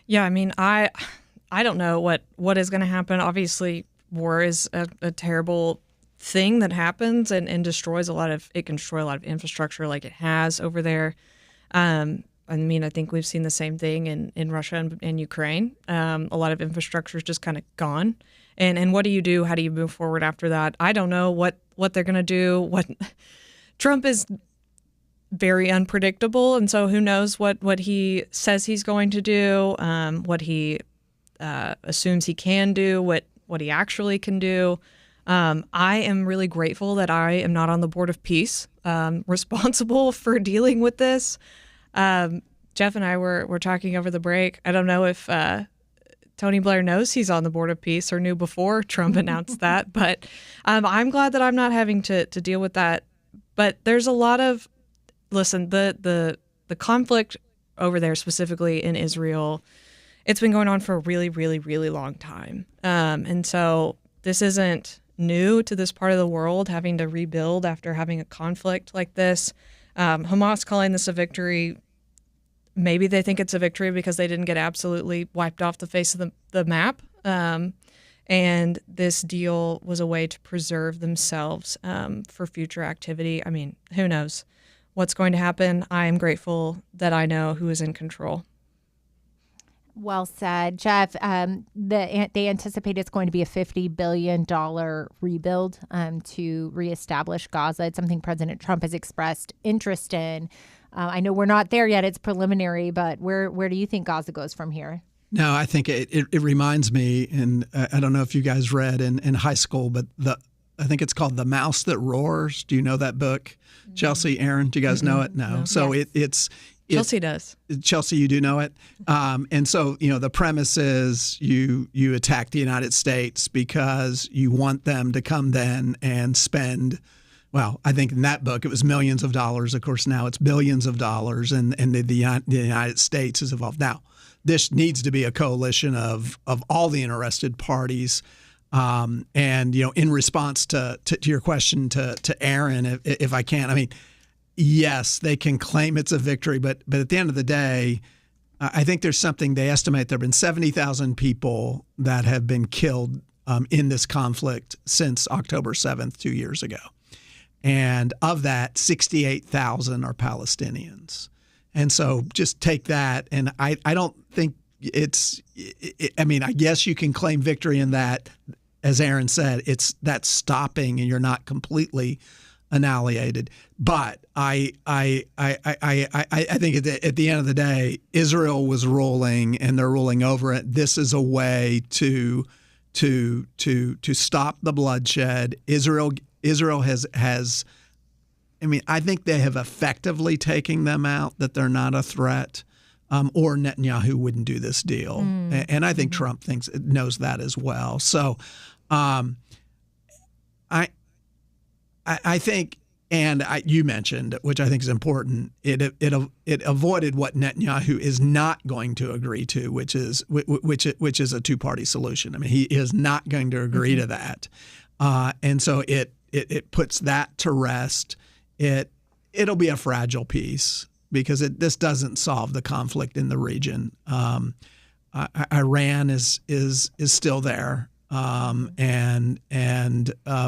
Yeah, I mean, I don't know what is going to happen. Obviously, war is a terrible thing that happens and destroys it can destroy a lot of infrastructure like it has over there. I think we've seen the same thing in Russia and Ukraine. A lot of infrastructure is just kind of gone. And what do you do? How do you move forward after that? I don't know what they're going to do. Trump is very unpredictable, and so who knows what he says he's going to do, what he assumes he can do, what he actually can do. I am really grateful that I am not on the Board of Peace, responsible for dealing with this. Jeff and I were talking over the break. I don't know if Tony Blair knows he's on the Board of Peace or knew before Trump announced that, but I'm glad that I'm not having to deal with that. But there's a lot of, the conflict over there, specifically in Israel, it's been going on for a really, really, really long time. And so this isn't new to this part of the world, having to rebuild after having a conflict like this. Hamas calling this a victory, maybe they think it's a victory because they didn't get absolutely wiped off the face of the map. And this deal was a way to preserve themselves for future activity. I mean, who knows what's going to happen? I am grateful that I know who is in control. Well said, Jeff. They anticipate it's going to be a $50 billion rebuild to reestablish Gaza. It's something President Trump has expressed interest in. I know we're not there yet. It's preliminary, but where do you think Gaza goes from here? No, I think it reminds me, and I don't know if you guys read in high school, but I think it's called The Mouse That Roars. Do you know that book? Mm-hmm. Chelsey, Erin, do you guys know it? No. So yes. It's Chelsey does. Chelsey, you do know it. And so, the premise is you attack the United States because you want them to come then and spend, well, I think in that book it was millions of dollars. Of course, now it's billions of dollars, and the United States is involved. Now, this needs to be a coalition of all the interested parties. And, in response to your question to Erin, if I can, I mean, yes, they can claim it's a victory, but at the end of the day, I think there's something they estimate there have been 70,000 people that have been killed in this conflict since October 7th, 2 years ago. And of that, 68,000 are Palestinians. And so just take that. And I don't think I guess you can claim victory in that. As Erin said, that's stopping and you're not completely annihilated. But I think at the end of the day, Israel was ruling and they're ruling over it. This is a way to stop the bloodshed. Israel has I think they have effectively taken them out, that they're not a threat. Or Netanyahu wouldn't do this deal. And I think Trump knows that as well. So I think, and you mentioned, which I think is important, it avoided what Netanyahu is not going to agree to, which is a two-party solution. I mean, he is not going to agree to that. And so it puts that to rest. It'll be a fragile peace, because this doesn't solve the conflict in the region. Iran is still there and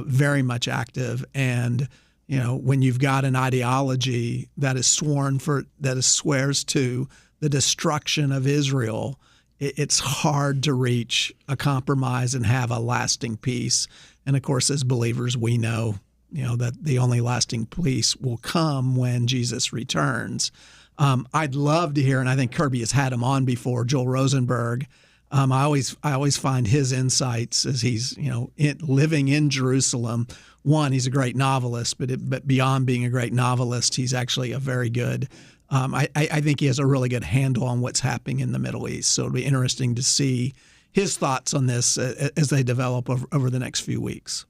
very much active. And when you've got an ideology that swears to the destruction of Israel, it's hard to reach a compromise and have a lasting peace. And of course, as believers, we know that the only lasting peace will come when Jesus returns. I'd love to hear, and I think Kirby has had him on before, Joel Rosenberg. I always find his insights as he's living in Jerusalem. One, he's a great novelist, but beyond being a great novelist, he's actually a very good. I think he has a really good handle on what's happening in the Middle East. So it'll be interesting to see his thoughts on this as they develop over the next few weeks.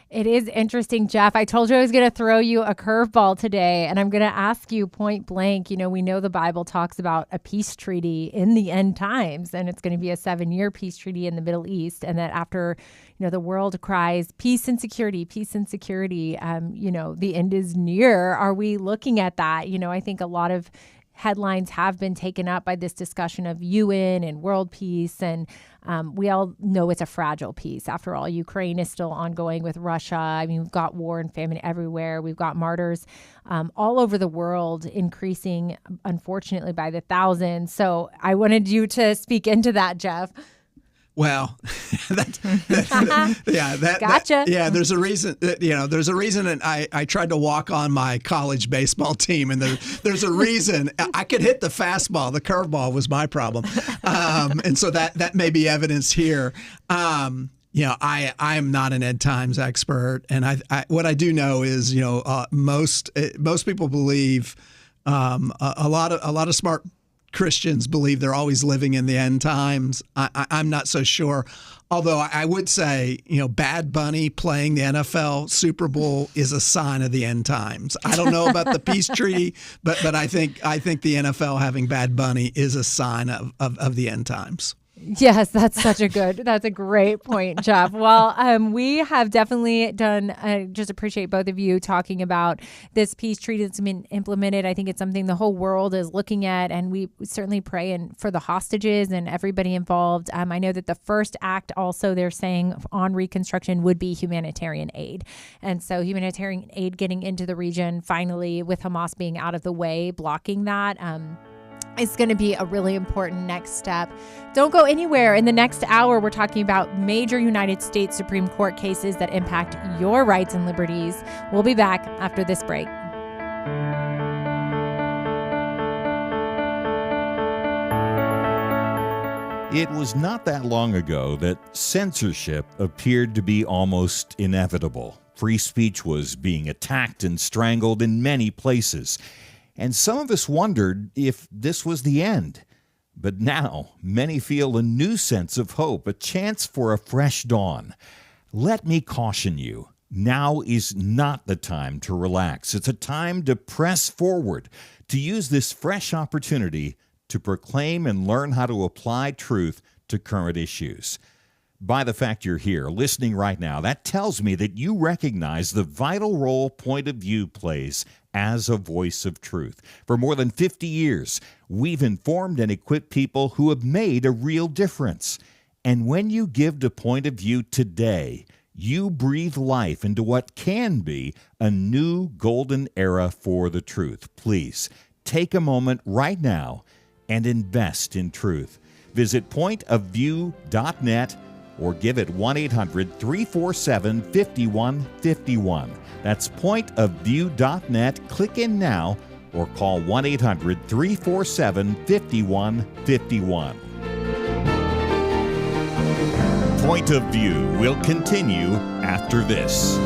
It is interesting, Jeff. I told you I was going to throw you a curveball today, and I'm going to ask you point blank. We know the Bible talks about a peace treaty in the end times, and it's going to be a 7-year peace treaty in the Middle East. And that after, the world cries peace and security, the end is near. Are we looking at that? I think a lot of headlines have been taken up by this discussion of UN and world peace. And we all know it's a fragile peace. After all, Ukraine is still ongoing with Russia. We've got war and famine everywhere. We've got martyrs all over the world, increasing, unfortunately, by the thousands. So I wanted you to speak into that, Jeff. Well, gotcha. There's a reason. There's a reason. And I tried to walk on my college baseball team, and there's a reason. I could hit the fastball. The curveball was my problem, and so that may be evidenced here. I am not an end times expert, and I what I do know is most people believe a lot of smart Christians believe they're always living in the end times. I'm not so sure. Although I would say, Bad Bunny playing the NFL Super Bowl is a sign of the end times. I don't know about the peace treaty, but I think the NFL having Bad Bunny is a sign of the end times. Yes, that's a great point, Jeff. Well, we have definitely done, just appreciate both of you talking about this peace treaty that's been implemented. I think it's something the whole world is looking at, and we certainly pray for the hostages and everybody involved. I know that the first act also, they're saying on reconstruction, would be humanitarian aid. And so humanitarian aid getting into the region, finally, with Hamas being out of the way, blocking that, is going to be a really important next step. Don't go anywhere. In the next hour, we're talking about major United States Supreme Court cases that impact your rights and liberties. We'll be back after this break. It was not that long ago that censorship appeared to be almost inevitable. Free speech was being attacked and strangled in many places. And some of us wondered if this was the end. But now, many feel a new sense of hope, a chance for a fresh dawn. Let me caution you, now is not the time to relax. It's a time to press forward, to use this fresh opportunity to proclaim and learn how to apply truth to current issues. By the fact you're here, listening right now, that tells me that you recognize the vital role Point of View plays as a voice of truth. For more than 50 years, we've informed and equipped people who have made a real difference. And when you give to Point of View today, you breathe life into what can be a new golden era for the truth. Please take a moment right now and invest in truth. Visit pointofview.net or give it 1-800-347-5151. That's pointofview.net. Click in now or call 1-800-347-5151. Point of View will continue after this.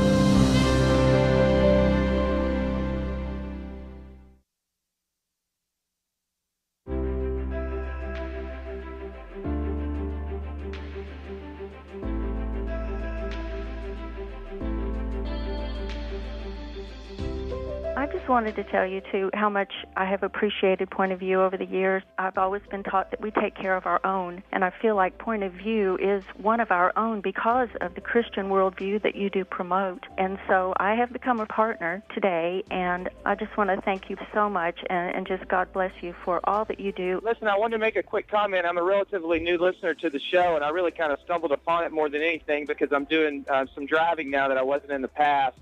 I just wanted to tell you, too, how much I have appreciated Point of View over the years. I've always been taught that we take care of our own, and I feel like Point of View is one of our own because of the Christian worldview that you do promote. And so I have become a partner today, and I just want to thank you so much, and just God bless you for all that you do. Listen, I wanted to make a quick comment. I'm a relatively new listener to the show, and I really kind of stumbled upon it more than anything because I'm doing some driving now that I wasn't in the past.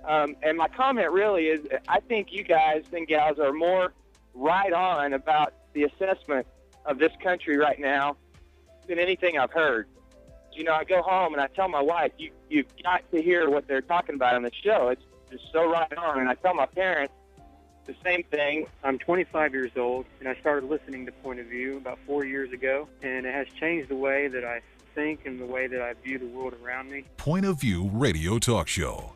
And my comment really is, I think you guys and gals are more right on about the assessment of this country right now than anything I've heard. You know, I go home and I tell my wife, you've got to hear what they're talking about on the show. It's just so right on. And I tell my parents the same thing. I'm 25 years old, and I started listening to Point of View about 4 years ago, and it has changed the way that I think and the way that I view the world around me. Point of View Radio Talk Show.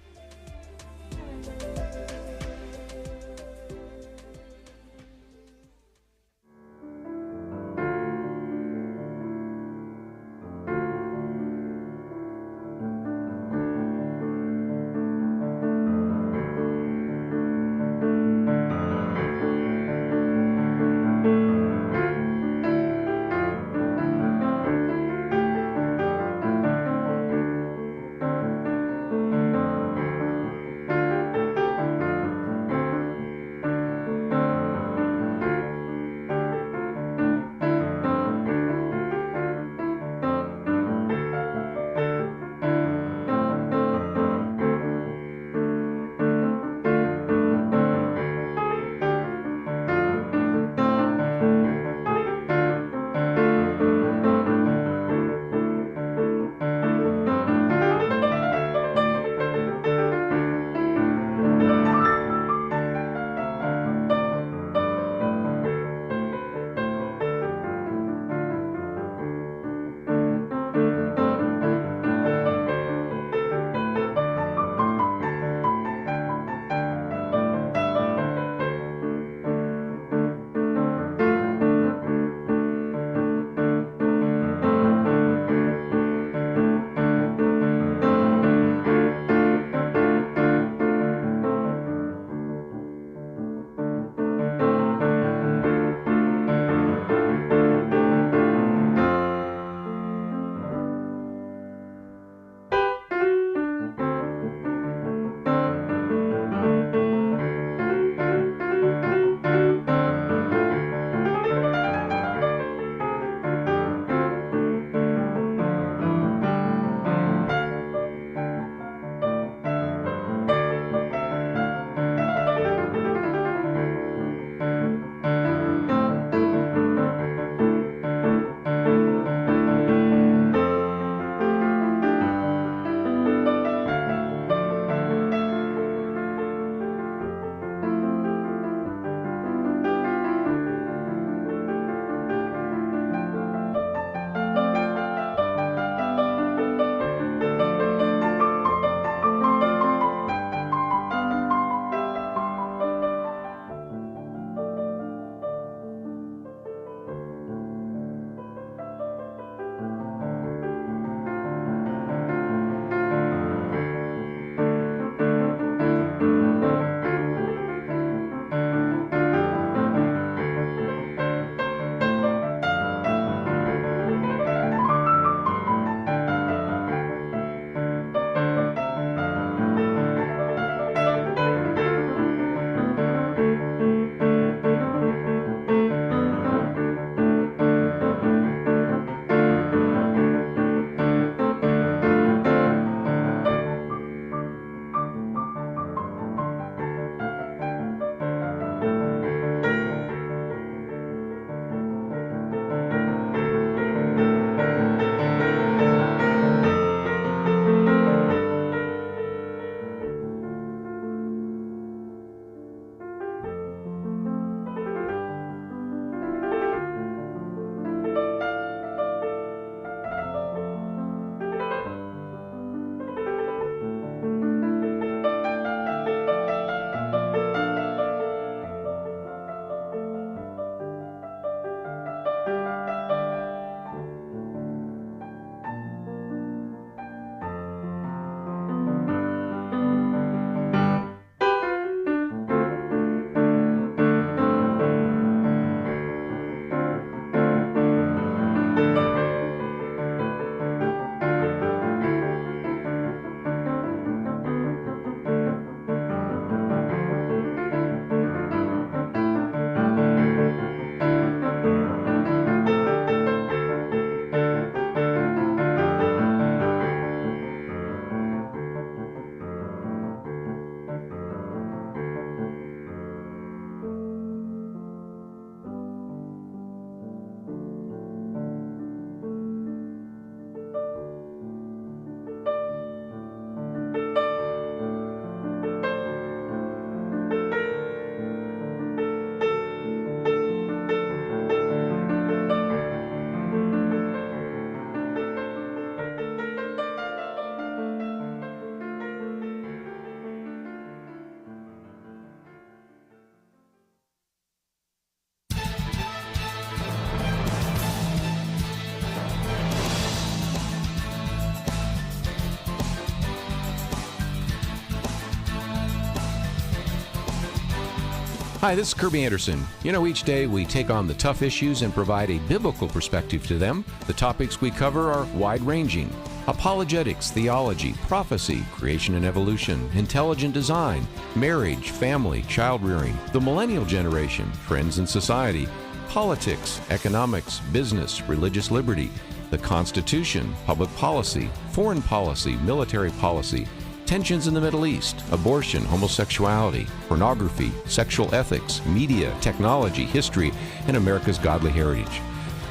Hi, this is Kirby Anderson. You know, each day we take on the tough issues and provide a biblical perspective to them. The topics we cover are wide-ranging: apologetics, theology, prophecy, creation and evolution, intelligent design, marriage, family, child-rearing, the millennial generation, trends in society, politics, economics, business, religious liberty, the Constitution, public policy, foreign policy, military policy, tensions in the Middle East, abortion, homosexuality, pornography, sexual ethics, media, technology, history, and America's godly heritage.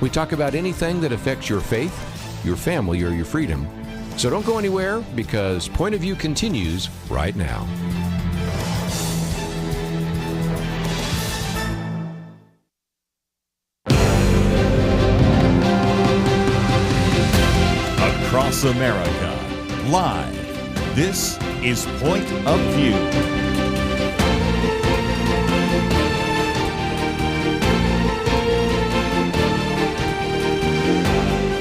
We talk about anything that affects your faith, your family, or your freedom. So don't go anywhere, because Point of View continues right now. Across America, live. This is Point of View.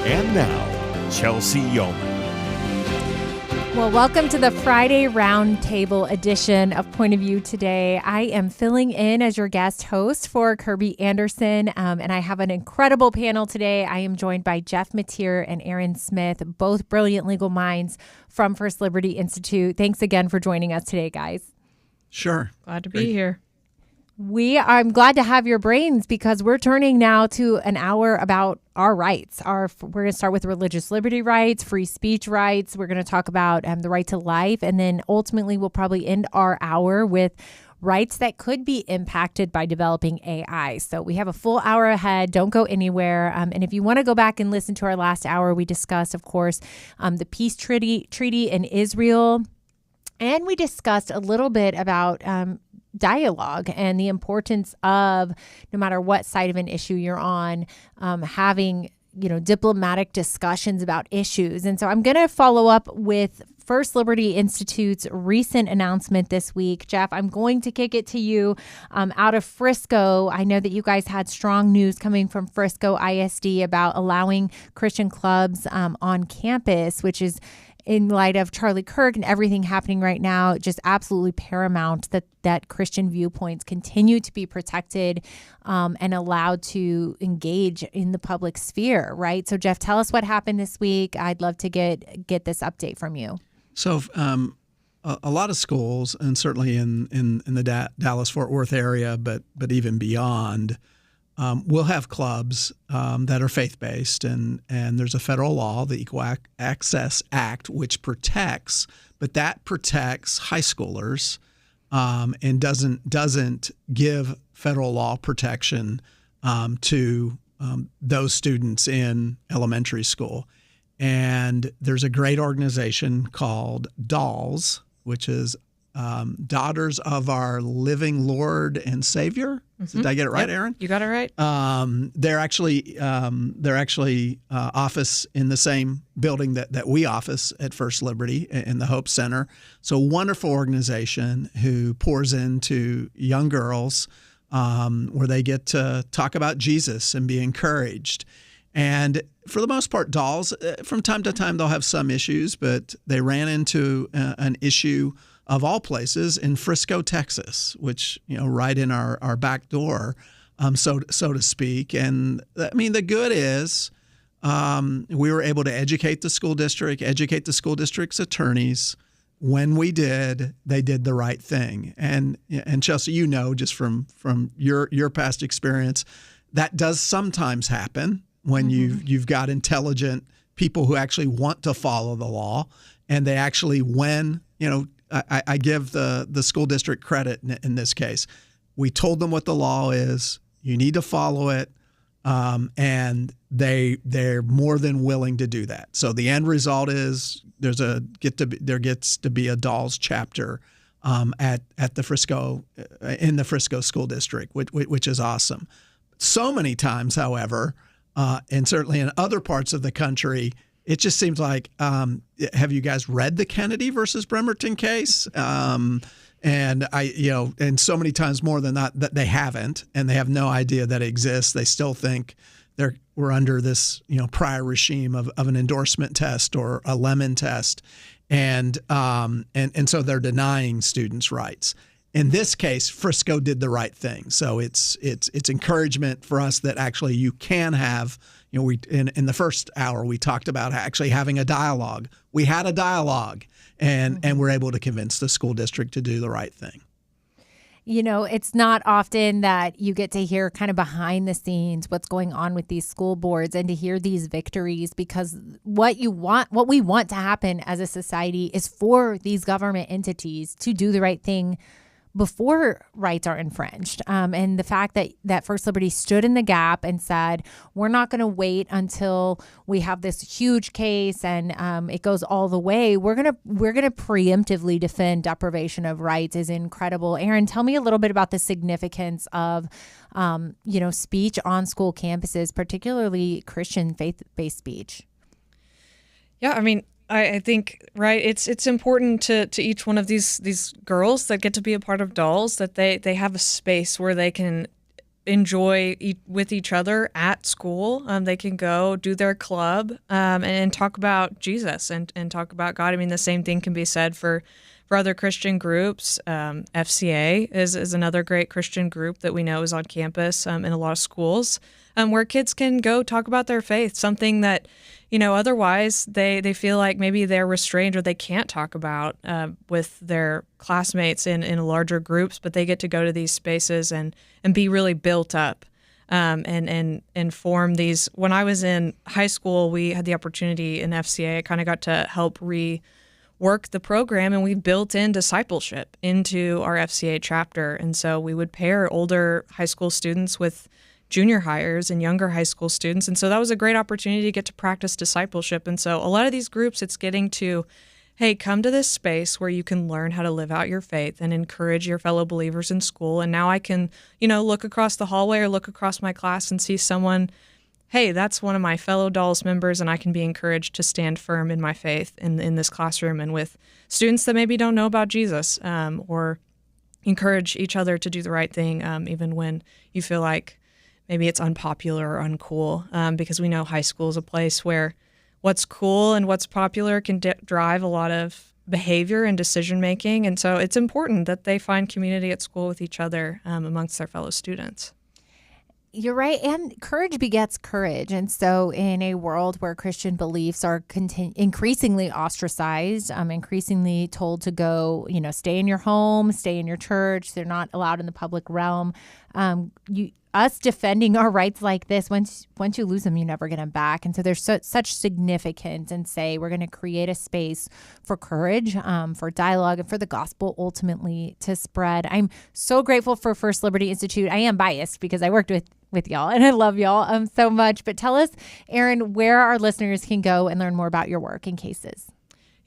And now, Chelsey Youman. Well, welcome to the Friday Roundtable edition of Point of View today. I am filling in as your guest host for Kirby Anderson, and I have an incredible panel today. I am joined by Jeff Mateer and Erin Smith, both brilliant legal minds from First Liberty Institute. Thanks again for joining us today, guys. Sure. Glad to be here. I'm glad to have your brains, because we're turning now to an hour about our rights. We're going to start with religious liberty rights, free speech rights. We're going to talk about the right to life. And then ultimately, we'll probably end our hour with rights that could be impacted by developing AI. So we have a full hour ahead. Don't go anywhere. And if you want to go back and listen to our last hour, we discussed, of course, the peace treaty in Israel. And we discussed a little bit about dialogue and the importance of, no matter what side of an issue you're on, having, diplomatic discussions about issues. And so I'm going to follow up with First Liberty Institute's recent announcement this week. Jeff, I'm going to kick it to you out of Frisco. I know that you guys had strong news coming from Frisco ISD about allowing Christian clubs on campus, which is, in light of Charlie Kirk and everything happening right now, just absolutely paramount that Christian viewpoints continue to be protected and allowed to engage in the public sphere, right? So, Jeff, tell us what happened this week. I'd love to get this update from you. So a lot of schools, and certainly in the Dallas-Fort Worth area, but even beyond, we'll have clubs that are faith-based, and there's a federal law, the Equal Access Act, which protects high schoolers and doesn't give federal law protection to those students in elementary school. And there's a great organization called DALS, which is Daughters of Our Living Lord and Savior. Mm-hmm. Did I get it right, Erin? You got it right. They're actually office in the same building that we office at First Liberty in the Hope Center. So wonderful organization who pours into young girls where they get to talk about Jesus and be encouraged. And for the most part, dolls, from time to time, they'll have some issues, but they ran into an issue of all places in Frisco, Texas, which, right in our back door, so to speak. And I mean, the good is we were able to educate the school district's attorneys. When we did, they did the right thing. And Chelsey, just from your past experience, that does sometimes happen when you've got intelligent people who actually want to follow the law, and they actually I give the school district credit in this case. We told them what the law is. You need to follow it, and they're more than willing to do that. So the end result is there gets to be a DALS chapter at the Frisco in the Frisco school district, which is awesome. So many times, however, and certainly in other parts of the country, it just seems like, have you guys read the Kennedy versus Bremerton case? And and so many times more than that they haven't, and they have no idea that it exists. They still think we're under this, prior regime of an endorsement test or a lemon test, and so they're denying students' rights. in this case, Frisco did the right thing. So it's encouragement for us that actually you can have, we in the first hour we talked about actually having a dialogue. We had a dialogue, and we're able to convince the school district to do the right thing. It's not often that you get to hear kind of behind the scenes what's going on with these school boards and to hear these victories, because what we want to happen as a society is for these government entities to do the right thing before rights are infringed. And the fact that First Liberty stood in the gap and said, we're not going to wait until we have this huge case and it goes all the way. We're gonna preemptively defend deprivation of rights is incredible. Erin, tell me a little bit about the significance of speech on school campuses, particularly Christian faith-based speech. Yeah, I mean, I think, right, it's important to each one of these girls that get to be a part of Dolls that they have a space where they can enjoy with each other at school. They can go do their club and talk about Jesus and talk about God. I mean, the same thing can be said for other Christian groups. FCA is another great Christian group that we know is on campus in a lot of schools, where kids can go talk about their faith, something that otherwise they feel like maybe they're restrained or they can't talk about with their classmates in larger groups, but they get to go to these spaces and be really built up and form these. When I was in high school, we had the opportunity in FCA. I kind of got to help rework the program, and we built in discipleship into our FCA chapter. And so we would pair older high school students with junior hires and younger high school students. And so that was a great opportunity to get to practice discipleship. And so a lot of these groups, it's getting to, hey, come to this space where you can learn how to live out your faith and encourage your fellow believers in school. And now I can, look across the hallway or look across my class and see someone, hey, that's one of my fellow Dolls members, and I can be encouraged to stand firm in my faith in this classroom and with students that maybe don't know about Jesus, or encourage each other to do the right thing, even when you feel like maybe it's unpopular or uncool, because we know high school is a place where what's cool and what's popular can drive a lot of behavior and decision making. And so it's important that they find community at school with each other amongst their fellow students. You're right. And courage begets courage. And so in a world where Christian beliefs are increasingly ostracized, increasingly told to go, stay in your home, stay in your church, they're not allowed in the public realm. Us defending our rights like this, once you lose them, you never get them back. And so there's such significance in say we're going to create a space for courage, for dialogue, and for the gospel ultimately to spread. I'm so grateful for First Liberty Institute. I am biased because I worked with y'all and I love y'all so much. But tell us, Erin, where our listeners can go and learn more about your work and cases.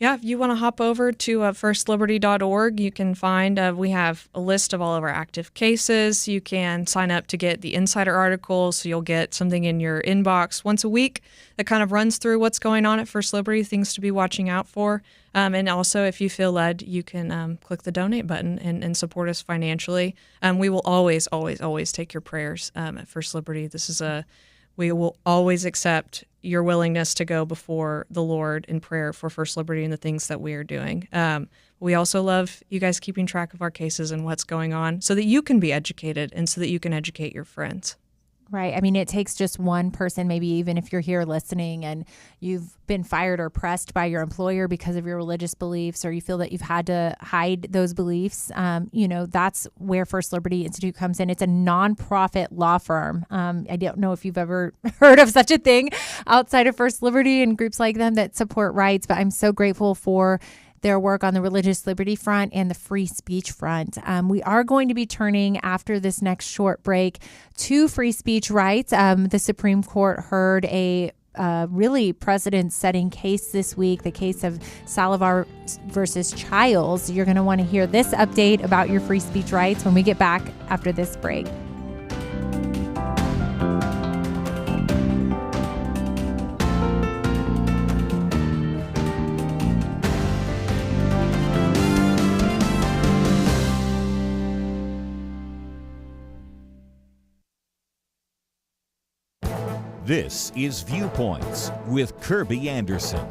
Yeah, if you want to hop over to firstliberty.org, you can find, we have a list of all of our active cases. You can sign up to get the insider articles, so you'll get something in your inbox once a week that kind of runs through what's going on at First Liberty, things to be watching out for. And also, if you feel led, you can click the donate button and support us financially. We will always, always, always take your prayers at First Liberty. We will always accept your willingness to go before the Lord in prayer for First Liberty and the things that we are doing. We also love you guys keeping track of our cases and what's going on so that you can be educated and so that you can educate your friends. Right. I mean, it takes just one person, maybe even if you're here listening and you've been fired or pressed by your employer because of your religious beliefs, or you feel that you've had to hide those beliefs. That's where First Liberty Institute comes in. It's a nonprofit law firm. I don't know if you've ever heard of such a thing outside of First Liberty and groups like them that support rights, but I'm so grateful for their work on the religious liberty front and the free speech front. We are going to be turning after this next short break to free speech rights. The Supreme Court heard a really precedent-setting case this week, the case of Salivar versus Childs. You're going to want to hear this update about your free speech rights when we get back after this break. This is Viewpoints with Kirby Anderson.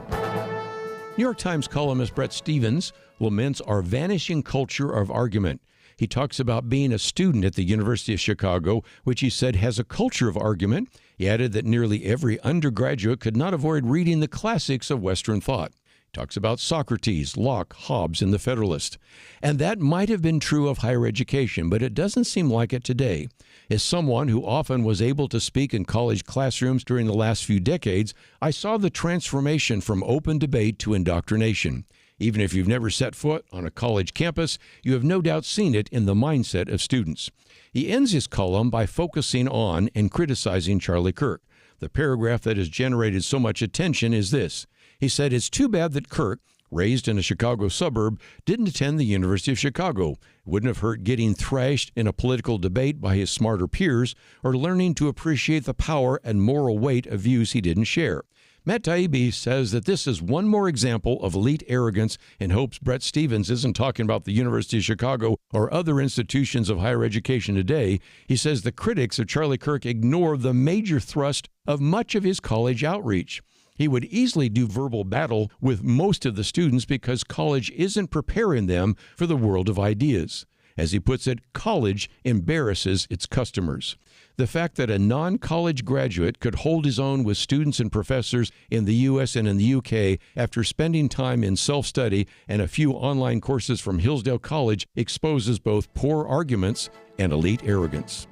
New York Times columnist Bret Stephens laments our vanishing culture of argument. He talks about being a student at the University of Chicago, which he said has a culture of argument. He added that nearly every undergraduate could not avoid reading the classics of Western thought. He talks about Socrates, Locke, Hobbes, and the Federalist. And that might have been true of higher education, but it doesn't seem like it today. As someone who often was able to speak in college classrooms during the last few decades, I saw the transformation from open debate to indoctrination. Even if you've never set foot on a college campus, you have no doubt seen it in the mindset of students. He ends his column by focusing on and criticizing Charlie Kirk. The paragraph that has generated so much attention is this. He said, "It's too bad that Kirk, raised in a Chicago suburb, didn't attend the University of Chicago. It wouldn't have hurt getting thrashed in a political debate by his smarter peers or learning to appreciate the power and moral weight of views he didn't share." Matt Taibbi says that this is one more example of elite arrogance and hopes Bret Stephens isn't talking about the University of Chicago or other institutions of higher education today. He says the critics of Charlie Kirk ignore the major thrust of much of his college outreach. He would easily do verbal battle with most of the students because college isn't preparing them for the world of ideas. As he puts it, college embarrasses its customers. The fact that a non-college graduate could hold his own with students and professors in the U.S. and in the U.K. after spending time in self-study and a few online courses from Hillsdale College exposes both poor arguments and elite arrogance.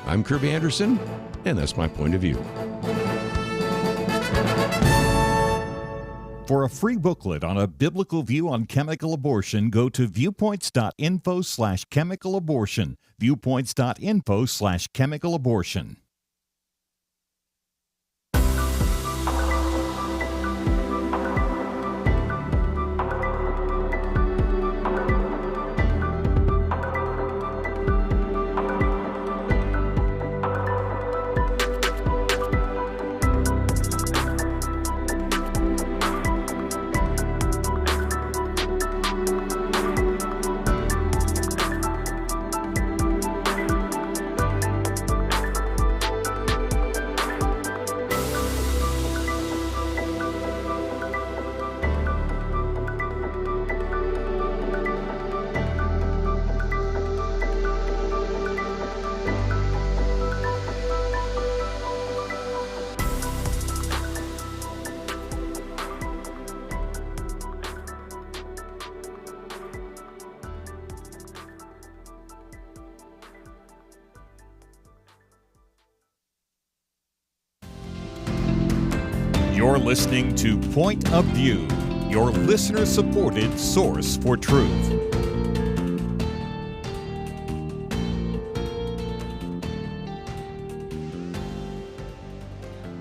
I'm Kirby Anderson, and that's my point of view. For a free booklet on a biblical view on chemical abortion, go to viewpoints.info/chemical-abortion. Viewpoints.info/chemical-abortion. You're listening to Point of View, your listener-supported source for truth.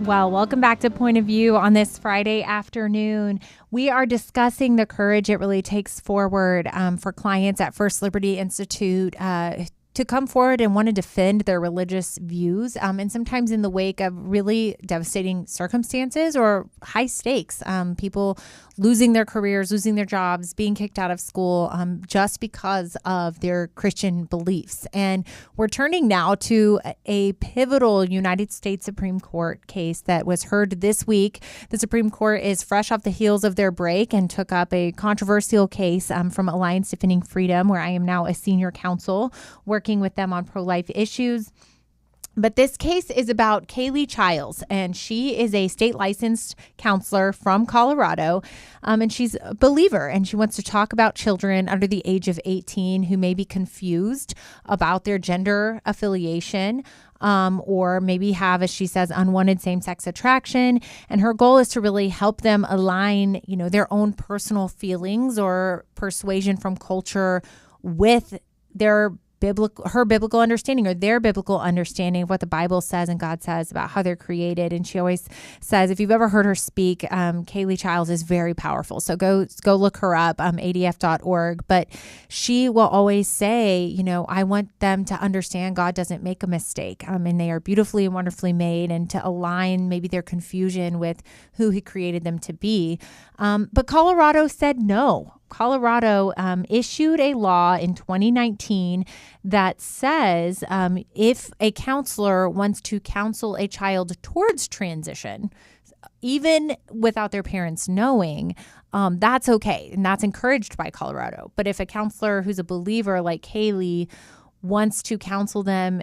Well, welcome back to Point of View on this Friday afternoon. We are discussing the courage it really takes forward for clients at First Liberty Institute to come forward and want to defend their religious views, and sometimes in the wake of really devastating circumstances or high stakes, people losing their careers, losing their jobs, being kicked out of school just because of their Christian beliefs. And we're turning now to a pivotal United States Supreme Court case that was heard this week. The Supreme Court is fresh off the heels of their break and took up a controversial case from Alliance Defending Freedom, where I am now a senior counsel working with them on pro-life issues. But this case is about Kaylee Childs, and she is a state licensed counselor from Colorado, and she's a believer, and she wants to talk about children under the age of 18 who may be confused about their gender affiliation, or maybe have, as she says, unwanted same-sex attraction. And her goal is to really help them align, their own personal feelings or persuasion from culture with their biblical understanding or their biblical understanding of what the Bible says and God says about how they're created. And she always says, if you've ever heard her speak, Kaylee Childs is very powerful. So go look her up, adf.org. But she will always say, I want them to understand God doesn't make a mistake. And they are beautifully and wonderfully made, and to align maybe their confusion with who he created them to be. But Colorado said no. Colorado issued a law in 2019 that says if a counselor wants to counsel a child towards transition, even without their parents knowing, that's okay. And that's encouraged by Colorado. But if a counselor who's a believer like Haley wants to counsel them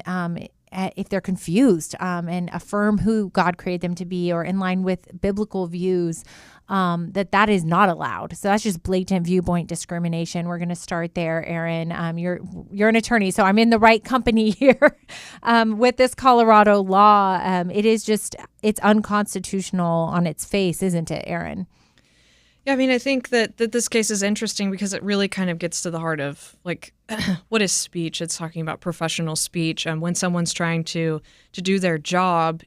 if they're confused and affirm who God created them to be or in line with biblical views, that is not allowed. So that's just blatant viewpoint discrimination. We're going to start there, Erin. You're an attorney, so I'm in the right company here with this Colorado law. It's unconstitutional on its face, isn't it, Erin? Yeah, I mean, I think that this case is interesting because it really kind of gets to the heart of, like, what is speech? It's talking about professional speech. When someone's trying to do their job,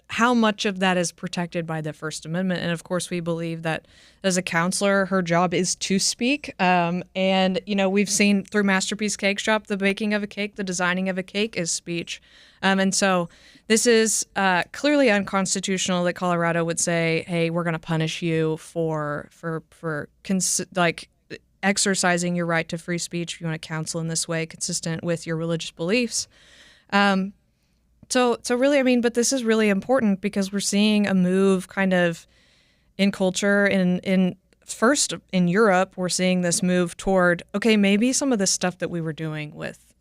how much of that is protected by the First Amendment? And of course, we believe that as a counselor, her job is to speak. And we've seen through Masterpiece Cake Shop, the baking of a cake, the designing of a cake is speech. And so this is clearly unconstitutional that Colorado would say, hey, we're going to punish you for exercising your right to free speech if you want to counsel in this way consistent with your religious beliefs. So really, I mean, but this is really important because we're seeing a move kind of in culture first in Europe. We're seeing this move toward, okay, maybe some of the stuff that we were doing with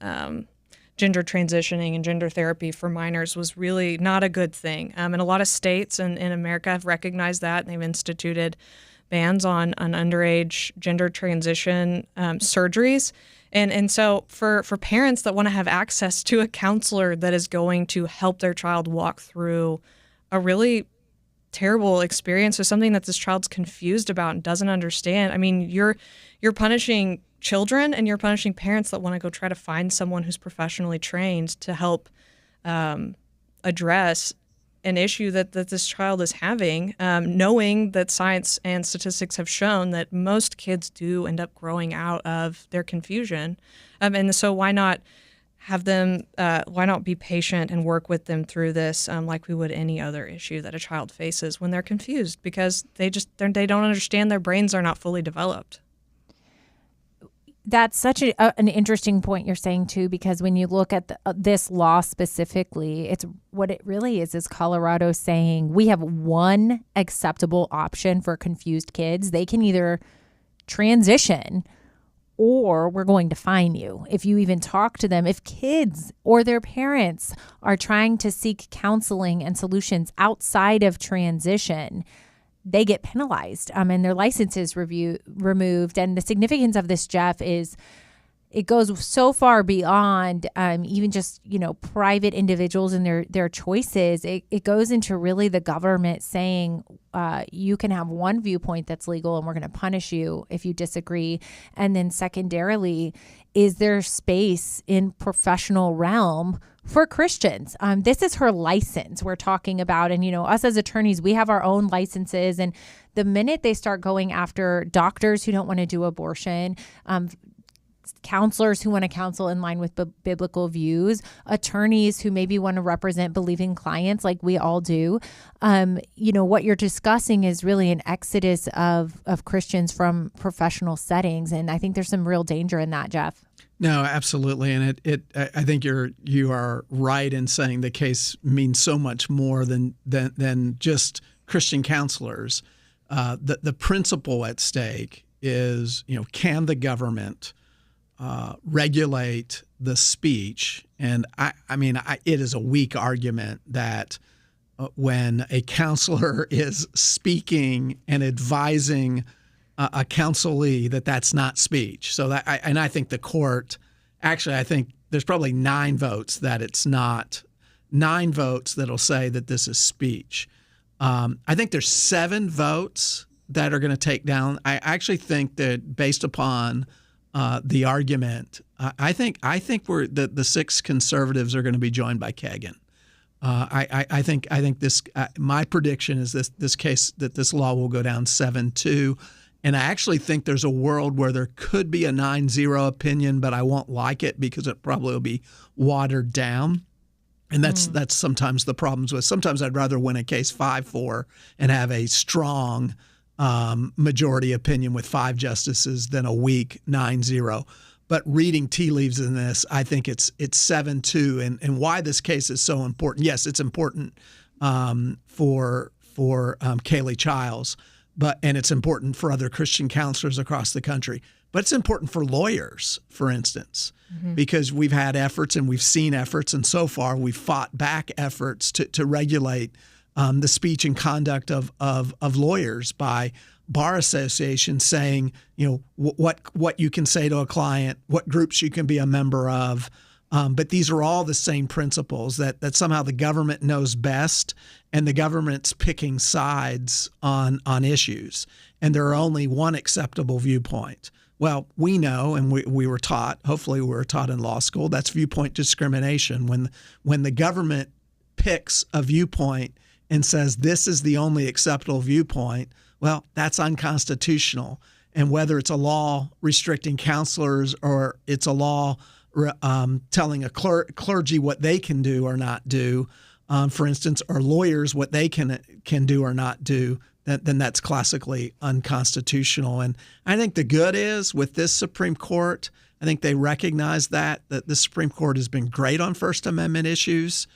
gender transitioning and gender therapy for minors was really not a good thing. And a lot of states in America have recognized that, and they've instituted bans on underage gender transition surgeries. And so for parents that want to have access to a counselor that is going to help their child walk through a really terrible experience or something that this child's confused about and doesn't understand, I mean, you're punishing children and you're punishing parents that want to go try to find someone who's professionally trained to help address an issue that this child is having, knowing that science and statistics have shown that most kids do end up growing out of their confusion. And so why not have them, why not be patient and work with them through this like we would any other issue that a child faces when they're confused because they don't understand, their brains are not fully developed. That's such an interesting point you're saying, too, because when you look at this law specifically, it's what it really is Colorado saying we have one acceptable option for confused kids. They can either transition or we're going to fine you. If you even talk to them, if kids or their parents are trying to seek counseling and solutions outside of transition, they get penalized and their licenses removed. And the significance of this, Jeff, is it goes so far beyond even just, private individuals and their choices. It goes into really the government saying you can have one viewpoint that's legal and we're going to punish you if you disagree. And then secondarily, is there space in professional realm for Christians? This is her license we're talking about. And, us as attorneys, we have our own licenses. And the minute they start going after doctors who don't want to do abortion, counselors who want to counsel in line with biblical views, attorneys who maybe want to represent believing clients like we all do, what you're discussing is really an exodus of Christians from professional settings. And I think there's some real danger in that, Jeff. No, absolutely. And I think you are right in saying the case means so much more than just Christian counselors. The principle at stake is, can the government regulate the speech? And it is a weak argument that when a counselor is speaking and advising a counselee that's not speech. So I think the court, actually, I think there's probably 9 votes that it's not, 9 votes that'll say that this is speech. I think there's 7 votes that are going to take down. I actually think that based upon the argument, I think we're the 6 conservatives are going to be joined by Kagan. I think this. My prediction is this case that this law will go down 7-2. And I actually think there's a world where there could be a 9-0 opinion, but I won't like it because it probably will be watered down. And that's sometimes the problems with. Sometimes I'd rather win a case 5-4 and have a strong majority opinion with 5 justices than a weak 9-0. But reading tea leaves in this, I think it's 7-2, and why this case is so important. Yes, it's important for Kaylee Childs, and it's important for other Christian counselors across the country. But it's important for lawyers, for instance, because we've had efforts and we've seen efforts, and so far we've fought back efforts to regulate the speech and conduct of lawyers by bar associations saying, what you can say to a client, what groups you can be a member of. But these are all the same principles that somehow the government knows best, and the government's picking sides on issues, and there are only one acceptable viewpoint. Well, we know, and we were taught, hopefully we were taught in law school, that's viewpoint discrimination. When the government picks a viewpoint and says this is the only acceptable viewpoint, well, that's unconstitutional. And whether it's a law restricting counselors or it's a law telling a clergy what they can do or not do, for instance, or lawyers what they can do or not do, then that's classically unconstitutional. And I think the good is with this Supreme Court, I think they recognize that the Supreme Court has been great on First Amendment issues.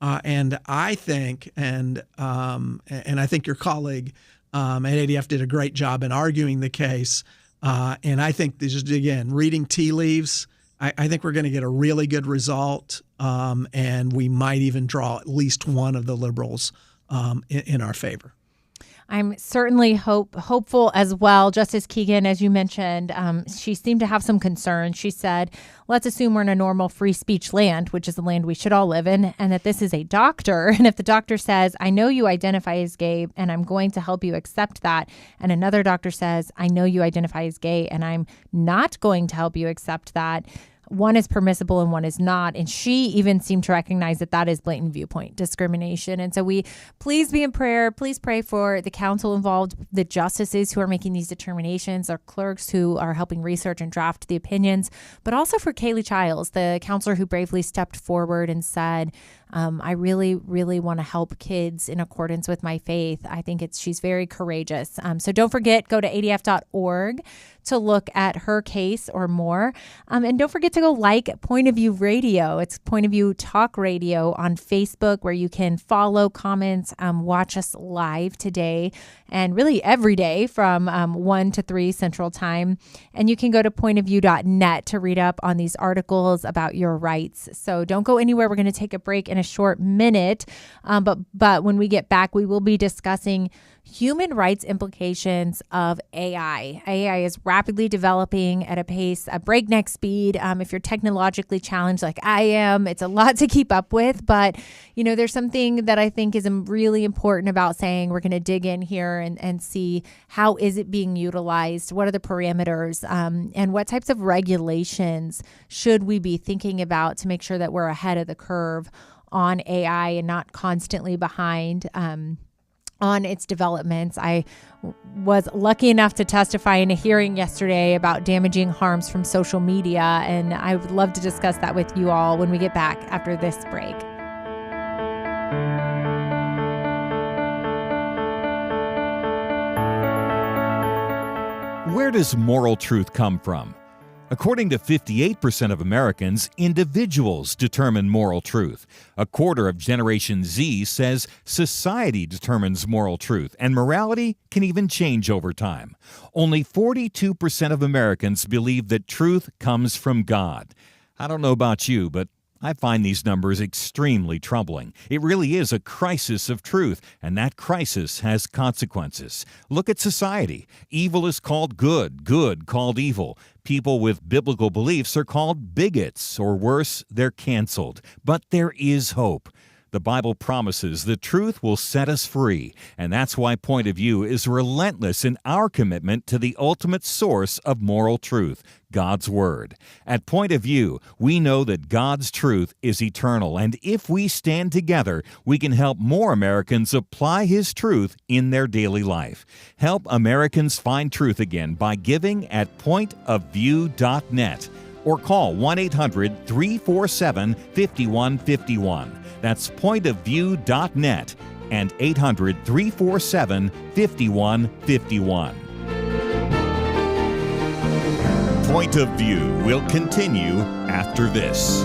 And I think, and I think your colleague at ADF did a great job in arguing the case. And I think, just again, reading tea leaves, I think we're going to get a really good result, and we might even draw at least one of the liberals in our favor. I'm certainly hopeful as well. Justice Keegan, as you mentioned, she seemed to have some concerns. She said, let's assume we're in a normal free speech land, which is the land we should all live in, and that this is a doctor. And if the doctor says, I know you identify as gay, and I'm going to help you accept that, and another doctor says, I know you identify as gay, and I'm not going to help you accept that, one is permissible and one is not. And she even seemed to recognize that is blatant viewpoint discrimination. And so please be in prayer. Please pray for the counsel involved, the justices who are making these determinations, our clerks who are helping research and draft the opinions, but also for Kaylee Childs, the counselor who bravely stepped forward and said, I really, really want to help kids in accordance with my faith. I think she's very courageous. So don't forget, go to adf.org to look at her case or more. And don't forget to go like Point of View Radio. It's Point of View Talk Radio on Facebook, where you can follow, comments, watch us live today and really every day from 1 to 3 Central Time. And you can go to pointofview.net to read up on these articles about your rights. So don't go anywhere. We're going to take a break in a short minute. But when we get back, we will be discussing human rights implications of AI. AI is rapidly developing at a breakneck speed. If you're technologically challenged like I am, it's a lot to keep up with. But, there's something that I think is really important about saying we're going to dig in here and see how is it being utilized? What are the parameters? And what types of regulations should we be thinking about to make sure that we're ahead of the curve on AI and not constantly behind on its developments. I was lucky enough to testify in a hearing yesterday about damaging harms from social media, and I would love to discuss that with you all when we get back after this break. Where does moral truth come from? According to 58% of Americans, individuals determine moral truth. A quarter of Generation Z says society determines moral truth, and morality can even change over time. Only 42% of Americans believe that truth comes from God. I don't know about you, but I find these numbers extremely troubling. It really is a crisis of truth, and that crisis has consequences. Look at society. Evil is called good, good called evil. People with biblical beliefs are called bigots, or worse, they're canceled. But there is hope. The Bible promises the truth will set us free, and that's why Point of View is relentless in our commitment to the ultimate source of moral truth, God's Word. At Point of View, we know that God's truth is eternal, and if we stand together, we can help more Americans apply His truth in their daily life. Help Americans find truth again by giving at pointofview.net or call 1-800-347-5151. That's pointofview.net and 800-347-5151. Point of View will continue after this.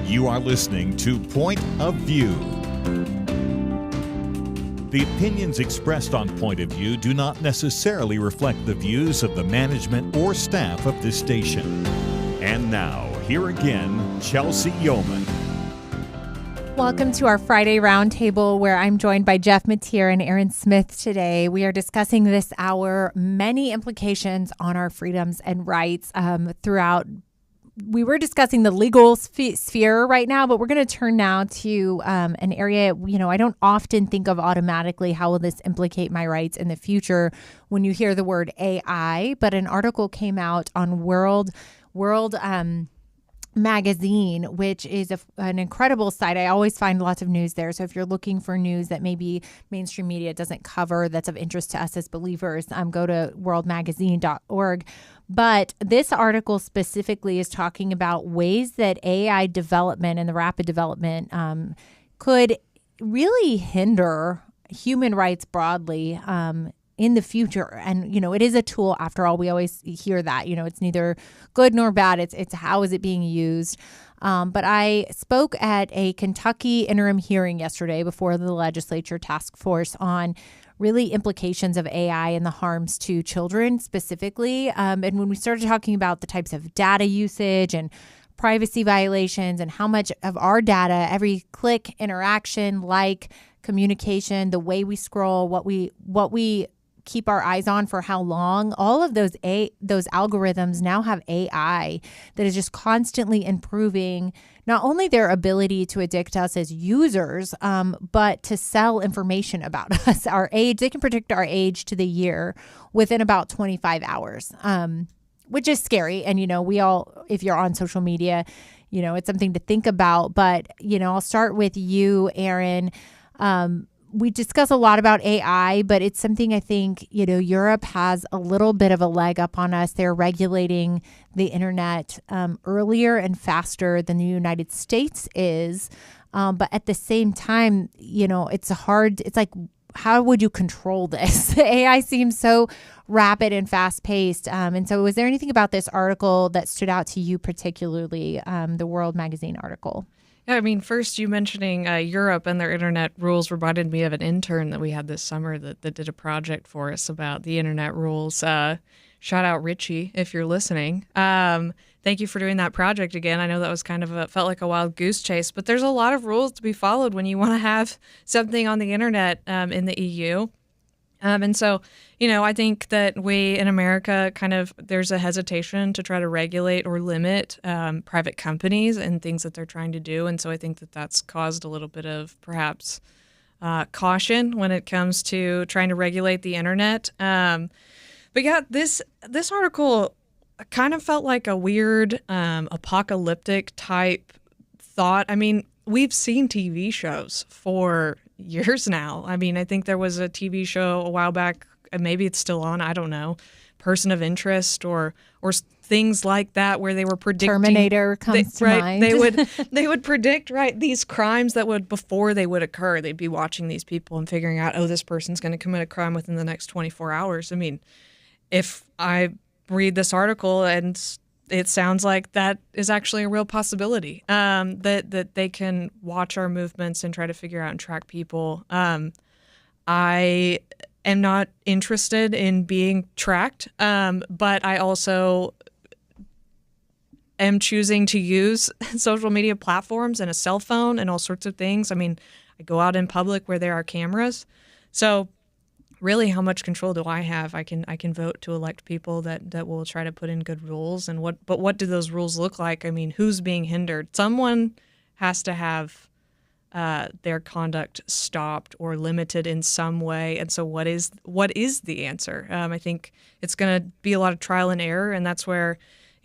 You are listening to Point of View. The opinions expressed on Point of View do not necessarily reflect the views of the management or staff of this station. And now, here again, Chelsey Youman. Welcome to our Friday Roundtable, where I'm joined by Jeff Mateer and Erin Smith today. We are discussing this hour many implications on our freedoms and rights throughout. We were discussing the legal sphere right now, but we're going to turn now to an area, I don't often think of automatically how will this implicate my rights in the future when you hear the word AI, but an article came out on World Magazine, which is an incredible site. I always find lots of news there. So if you're looking for news that maybe mainstream media doesn't cover that's of interest to us as believers, go to worldmagazine.org. But this article specifically is talking about ways that AI development and the rapid development could really hinder human rights broadly in the future. And, it is a tool after all. We always hear that, it's neither good nor bad. It's how is it being used? But I spoke at a Kentucky interim hearing yesterday before the legislature task force on really implications of AI and the harms to children specifically. And when we started talking about the types of data usage and privacy violations and how much of our data, every click, interaction, communication, the way we scroll, what we keep our eyes on for how long, all of those algorithms now have AI that is just constantly improving not only their ability to addict us as users, but to sell information about us, our age. They can predict our age to the year within about 25 hours, which is scary. And, we all, if you're on social media, it's something to think about. But, I'll start with you, Erin. We discuss a lot about AI, but it's something I think, Europe has a little bit of a leg up on us. They're regulating the internet earlier and faster than the United States is. But at the same time, it's hard. It's like, how would you control this? The AI seems so rapid and fast paced. And so was there anything about this article that stood out to you particularly, the World Magazine article? Yeah, I mean, first you mentioning Europe and their internet rules reminded me of an intern that we had this summer that did a project for us about the internet rules. Shout out Richie, if you're listening. Thank you for doing that project again. I know that was kind of felt like a wild goose chase, but there's a lot of rules to be followed when you want to have something on the internet in the EU. And so, I think that we in America there's a hesitation to try to regulate or limit private companies and things that they're trying to do. And so I think that that's caused a little bit of perhaps caution when it comes to trying to regulate the internet. But yeah, this article kind of felt like a weird apocalyptic type thought. I mean, we've seen TV shows for years now. I mean, I think there was a TV show a while back, and maybe it's still on, I don't know, Person of Interest or things like that, where they were predicting Terminator comes to mind. They would predict these crimes that would, before they would occur, they'd be watching these people and figuring out, this person's going to commit a crime within the next 24 hours. I mean, if I read this article and it sounds like that is actually a real possibility, that they can watch our movements and try to figure out and track people. I am not interested in being tracked, but I also am choosing to use social media platforms and a cell phone and all sorts of things. I mean, I go out in public where there are cameras. So really, how much control do I have? I can vote to elect people that will try to put in good rules. And what do those rules look like? I mean, who's being hindered? Someone has to have their conduct stopped or limited in some way. And so what is the answer? I think it's going to be a lot of trial and error. And that's where,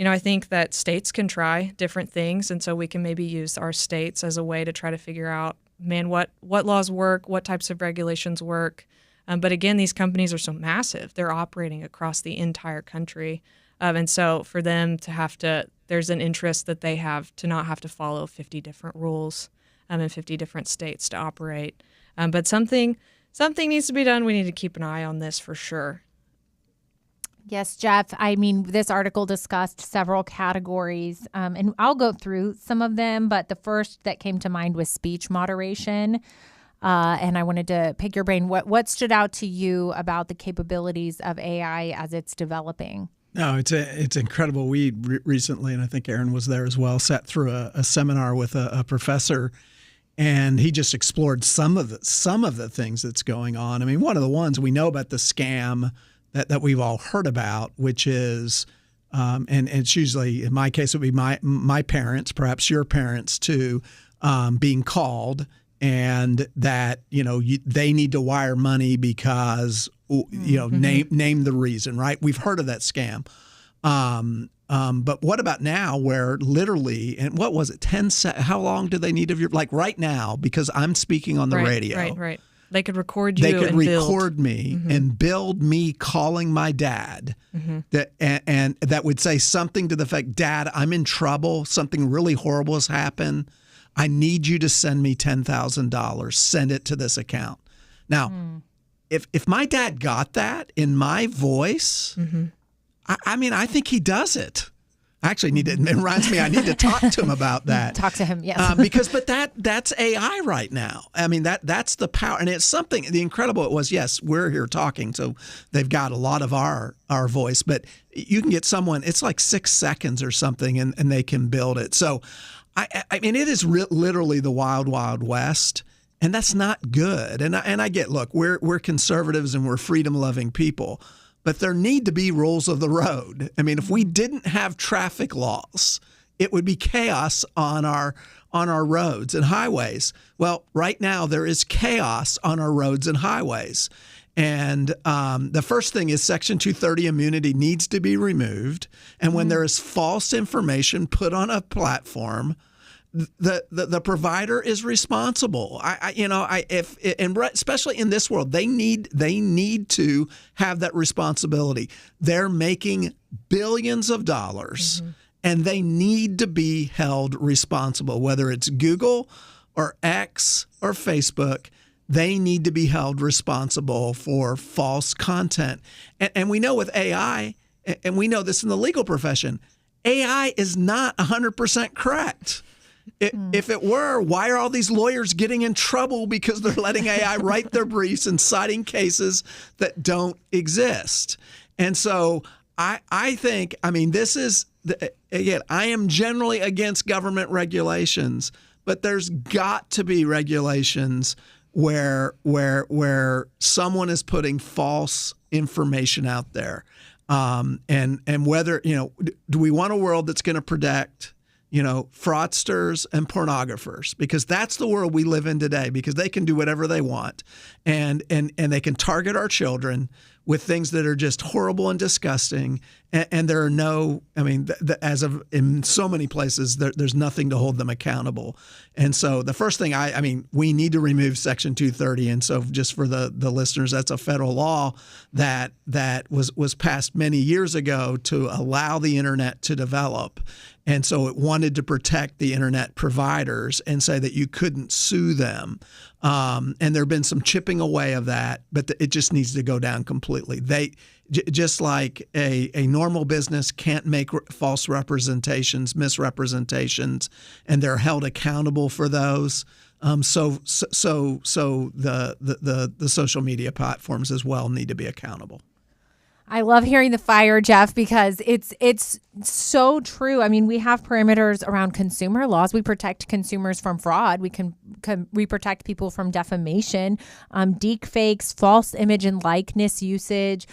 I think that states can try different things. And so we can maybe use our states as a way to try to figure out, what laws work, what types of regulations work. But again, these companies are so massive. They're operating across the entire country. And so for them to there's an interest that they have to not have to follow 50 different rules in 50 different states to operate. But something needs to be done. We need to keep an eye on this for sure. Yes, Jeff. I mean, this article discussed several categories, and I'll go through some of them. But the first that came to mind was speech moderation. And I wanted to pick your brain. What stood out to you about the capabilities of AI as it's developing? No, it's incredible. We recently, and I think Erin was there as well, sat through a seminar with a professor, and he just explored some of the things that's going on. I mean, one of the ones we know about, the scam that we've all heard about, which is, and it's usually, in my case, it would be my parents, perhaps your parents too, being called, and that they need to wire money because name the reason, right? We've heard of that scam. But what about now where literally, and what was it, 10 seconds? How long do they need of your, like right now, because I'm speaking on the radio. Right. They could record you. They could and record build. me and build me calling my dad, and that would say something to the effect, "Dad, I'm in trouble. Something really horrible has happened. I need you to send me $10,000. Send it to this account." Now, if my dad got that in my voice, I mean, I think he does it. I actually need to, it reminds me, I need to talk to him about that. Talk to him, yes. But that's AI right now. I mean, that's the power. And it's something, the incredible it was, yes, we're here talking, so they've got a lot of our voice, but you can get someone, it's like 6 seconds or something, and they can build it. So, I mean, it is literally the wild, wild west. And that's not good. And I get, look, we're conservatives and we're freedom-loving people. But there need to be rules of the road. I mean, if we didn't have traffic laws, it would be chaos on our roads and highways. Well, right now there is chaos on our roads and highways. And the first thing is Section 230 immunity needs to be removed. And when there is false information put on a platform, the provider is responsible. Especially in this world, they need to have that responsibility. They're making billions of dollars, and they need to be held responsible. Whether it's Google or X or Facebook, they need to be held responsible for false content. And we know with AI, and we know this in the legal profession, AI is not 100% correct. If it were, why are all these lawyers getting in trouble because they're letting AI write their briefs and citing cases that don't exist? And so I think, I mean, this is, again, I am generally against government regulations, but there's got to be regulations where someone is putting false information out there. And whether, do we want a world that's going to protect fraudsters and pornographers, because that's the world we live in today, because they can do whatever they want, and they can target our children with things that are just horrible and disgusting. And there are no, I mean, as of in so many places, there's nothing to hold them accountable. And so the first thing I mean, we need to remove Section 230. And so just for the listeners, that's a federal law that was passed many years ago to allow the internet to develop. And so it wanted to protect the internet providers and say that you couldn't sue them. And there have been some chipping away of that, but it just needs to go down completely. They just like a normal business can't make false representations, misrepresentations, and they're held accountable for those. So the social media platforms as well need to be accountable. I love hearing the fire, Jeff, because it's so true. I mean, we have parameters around consumer laws. We protect consumers from fraud. We protect people from defamation, deep fakes, false image and likeness usage.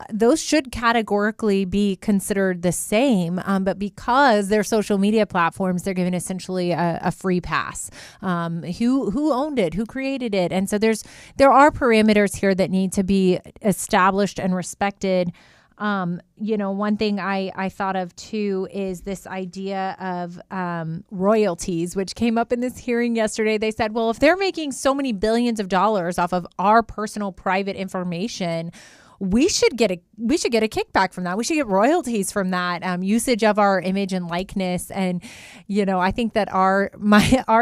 Those should categorically be considered the same, but because they're social media platforms, they're given essentially a free pass. Who owned it? Who created it? And so there are parameters here that need to be established and respected. One thing I thought of too is this idea of royalties, which came up in this hearing yesterday. They said, well, if they're making so many billions of dollars off of our personal private information, we should get a kickback from that. We should get royalties from that usage of our image and likeness. And I think that our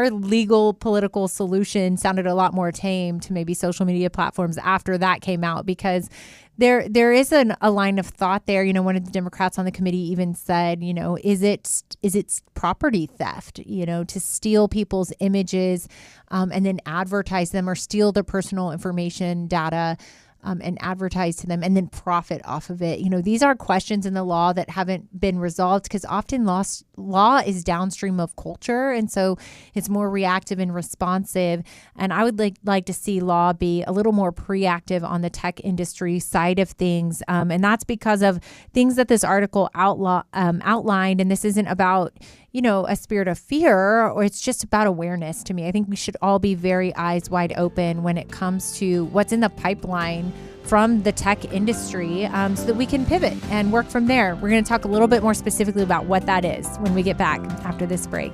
legal political solution sounded a lot more tame to maybe social media platforms after that came out, because there is a line of thought there. One of the Democrats on the committee even said, is it property theft? To steal people's images and then advertise them, or steal their personal information data. And advertise to them and then profit off of it. These are questions in the law that haven't been resolved, because often law is downstream of culture. And so it's more reactive and responsive. And I would like to see law be a little more proactive on the tech industry side of things. And that's because of things that this article outlined. And this isn't about, a spirit of fear, or it's just about awareness to me. I think we should all be very eyes wide open when it comes to what's in the pipeline from the tech industry so that we can pivot and work from there. We're going to talk a little bit more specifically about what that is when we get back after this break.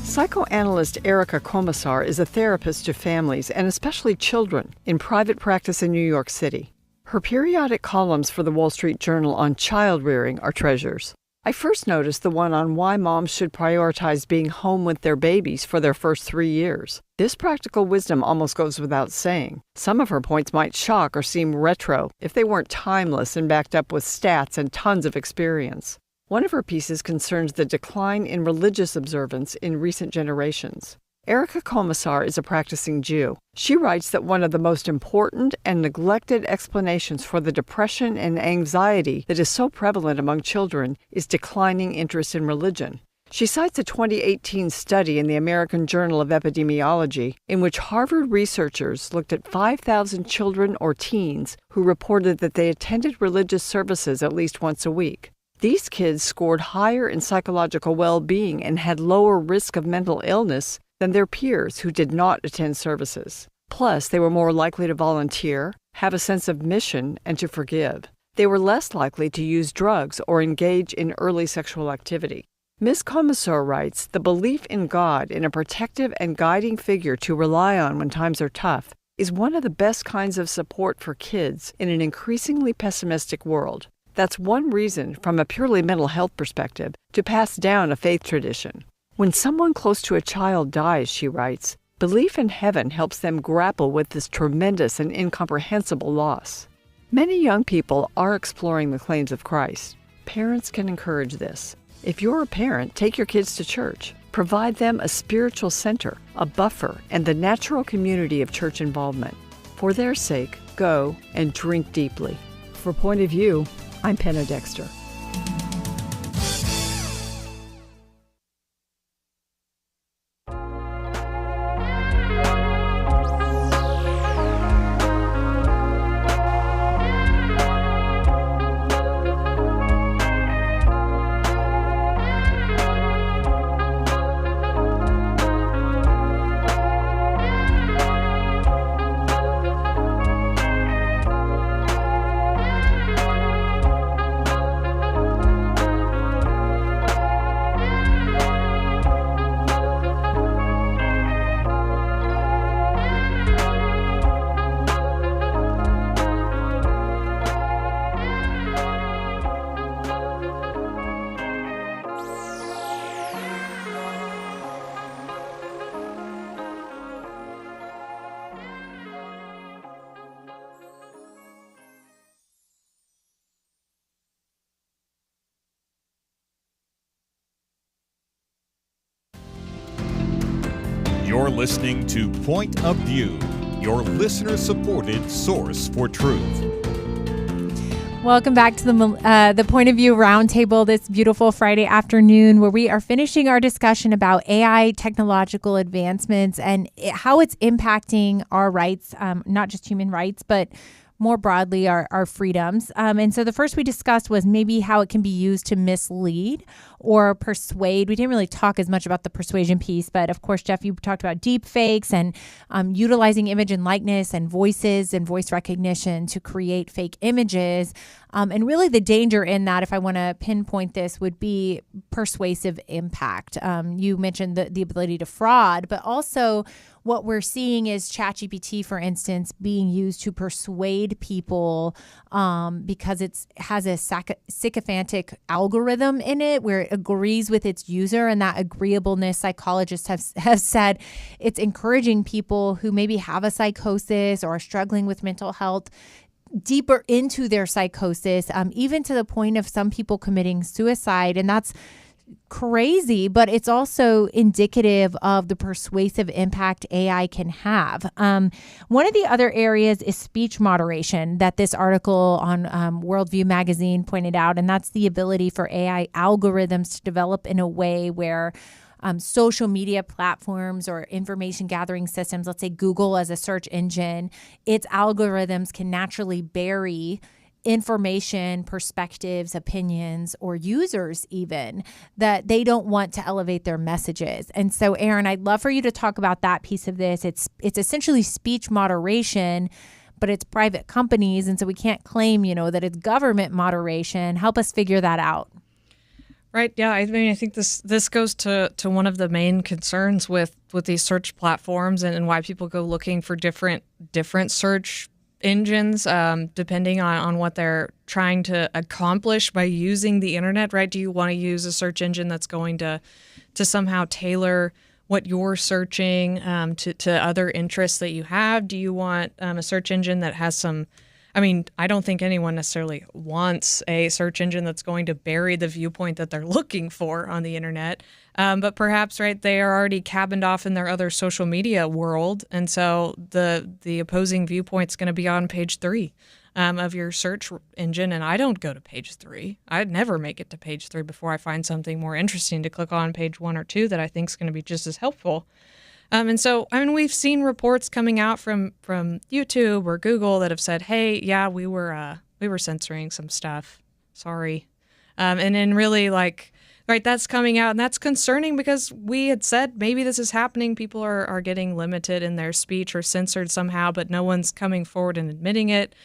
Psychoanalyst Erica Komisar is a therapist to families and especially children in private practice in New York City. Her periodic columns for the Wall Street Journal on child rearing are treasures. I first noticed the one on why moms should prioritize being home with their babies for their first 3 years. This practical wisdom almost goes without saying. Some of her points might shock or seem retro if they weren't timeless and backed up with stats and tons of experience. One of her pieces concerns the decline in religious observance in recent generations. Erica Komisar is a practicing Jew. She writes that one of the most important and neglected explanations for the depression and anxiety that is so prevalent among children is declining interest in religion. She cites a 2018 study in the American Journal of Epidemiology in which Harvard researchers looked at 5,000 children or teens who reported that they attended religious services at least once a week. These kids scored higher in psychological well-being and had lower risk of mental illness than their peers who did not attend services. Plus, they were more likely to volunteer, have a sense of mission, and to forgive. They were less likely to use drugs or engage in early sexual activity. Ms. Komisar writes, the belief in God in a protective and guiding figure to rely on when times are tough is one of the best kinds of support for kids in an increasingly pessimistic world. That's one reason, from a purely mental health perspective, to pass down a faith tradition. When someone close to a child dies, she writes, belief in heaven helps them grapple with this tremendous and incomprehensible loss. Many young people are exploring the claims of Christ. Parents can encourage this. If you're a parent, take your kids to church. Provide them a spiritual center, a buffer, and the natural community of church involvement. For their sake, go and drink deeply. For Point of View, I'm Penna Dexter. You're listening to Point of View, your listener-supported source for truth. Welcome back to the Point of View Roundtable this beautiful Friday afternoon, where we are finishing our discussion about AI technological advancements and how it's impacting our rights, not just human rights, but more broadly our freedoms. And so the first we discussed was maybe how it can be used to mislead or persuade. We didn't really talk as much about the persuasion piece, but of course, Jeff, you talked about deep fakes and utilizing image and likeness and voices and voice recognition to create fake images. And really the danger in that, if I want to pinpoint this, would be persuasive impact. You mentioned the ability to fraud, but also what we're seeing is ChatGPT, for instance, being used to persuade people because it has a sycophantic algorithm in it where it agrees with its user, and that agreeableness, psychologists have said it's encouraging people who maybe have a psychosis or are struggling with mental health deeper into their psychosis, even to the point of some people committing suicide. And that's crazy, but it's also indicative of the persuasive impact AI can have. One of the other areas is speech moderation that this article on Worldview magazine pointed out, and that's the ability for AI algorithms to develop in a way where social media platforms or information gathering systems, let's say Google as a search engine, its algorithms can naturally bury information, perspectives, opinions, or users even that they don't want to elevate their messages. And so, Erin, I'd love for you to talk about that piece of this. It's essentially speech moderation, but it's private companies, and so we can't claim, that it's government moderation. Help us figure that out. Right. Yeah. I mean, I think this goes to one of the main concerns with these search platforms and why people go looking for different search engines, depending on what they're trying to accomplish by using the internet, right? Do you want to use a search engine that's going to somehow tailor what you're searching to other interests that you have? Do you want a search engine that has some, I don't think anyone necessarily wants a search engine that's going to bury the viewpoint that they're looking for on the internet. But perhaps, right, they are already cabined off in their other social media world. And so the opposing viewpoint's going to be on page 3 of your search engine. And I don't go to page 3. I'd never make it to page 3 before I find something more interesting to click on page 1 or 2 that I think is going to be just as helpful. And so, we've seen reports coming out from YouTube or Google that have said, hey, yeah, we were censoring some stuff. Sorry. And then really right, that's coming out, and that's concerning because we had said maybe this is happening. People are getting limited in their speech or censored somehow, but no one's coming forward and admitting it.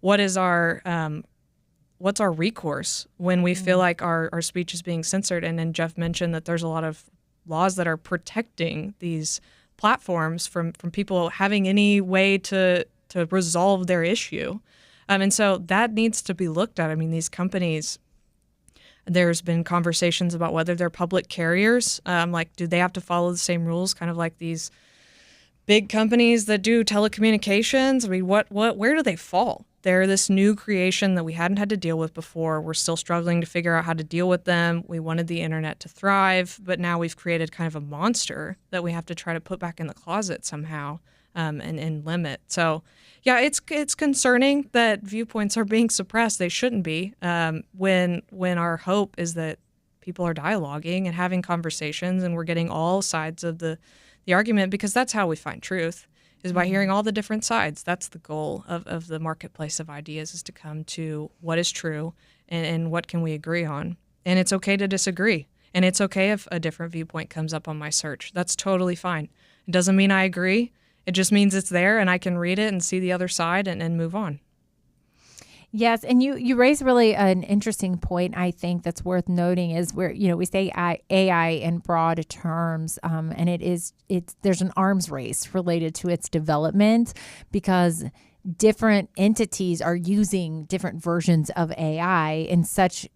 What's our recourse when we feel like our speech is being censored? And then Jeff mentioned that there's a lot of laws that are protecting these platforms from people having any way to resolve their issue. And so that needs to be looked at. These companies, there's been conversations about whether they're public carriers. Do they have to follow the same rules, kind of like these big companies that do telecommunications? Where do they fall? They're this new creation that we hadn't had to deal with before. We're still struggling to figure out how to deal with them. We wanted the internet to thrive, but now we've created kind of a monster that we have to try to put back in the closet somehow and limit. So, yeah, it's concerning that viewpoints are being suppressed. They shouldn't be. When our hope is that people are dialoguing and having conversations, and we're getting all sides of the argument, because that's how we find truth. Is by hearing all the different sides. That's the goal of the marketplace of ideas, is to come to what is true and what can we agree on. And it's okay to disagree. And it's okay if a different viewpoint comes up on my search. That's totally fine. It doesn't mean I agree. It just means it's there and I can read it and see the other side and move on. Yes, and you raise really an interesting point, I think, that's worth noting, is where, we say AI in broad terms, and there's an arms race related to its development, because different entities are using different versions of AI in such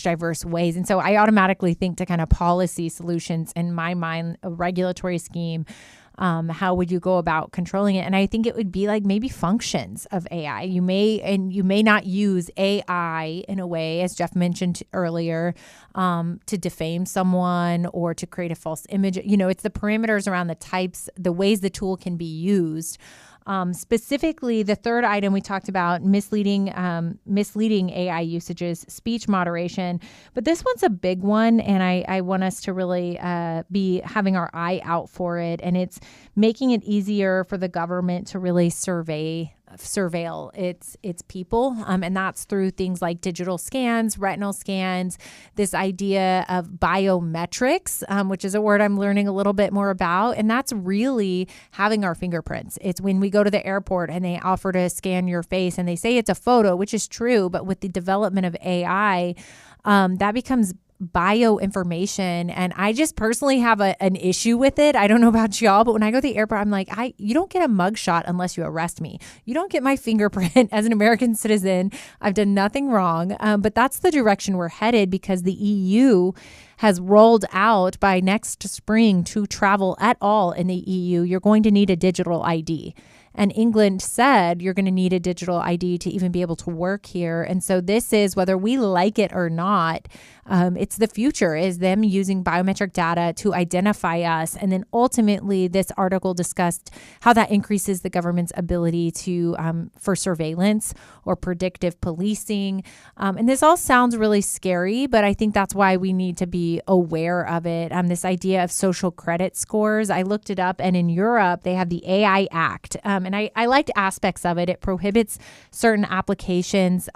diverse ways. And so I automatically think to kind of policy solutions, in my mind, a regulatory scheme. How would you go about controlling it? And I think it would be like maybe functions of AI. You may not use AI in a way, as Jeff mentioned earlier, to defame someone or to create a false image. It's the parameters around the ways the tool can be used. Specifically, the third item we talked about, misleading AI usages, speech moderation. But this one's a big one, and I want us to really be having our eye out for it. And it's making it easier for the government to really surveil its people, and that's through things like digital scans, retinal scans, this idea of biometrics, which is a word I'm learning a little bit more about, and that's really having our fingerprints. It's when we go to the airport and they offer to scan your face and they say it's a photo, which is true, but with the development of AI, that becomes bioinformation. And I just personally have an issue with it. I don't know about y'all, but when I go to the airport, I'm like, you don't get a mugshot unless you arrest me. You don't get my fingerprint as an American citizen. I've done nothing wrong. But that's the direction we're headed, because the EU has rolled out by next spring to travel at all in the EU, you're going to need a digital ID. And England said you're going to need a digital ID to even be able to work here. And so this is, whether we like it or not, it's the future, is them using biometric data to identify us. And then ultimately, this article discussed how that increases the government's ability to for surveillance or predictive policing. And this all sounds really scary, but I think that's why we need to be aware of it. This idea of social credit scores, I looked it up, and in Europe, they have the AI Act. And I liked aspects of it. It prohibits certain applications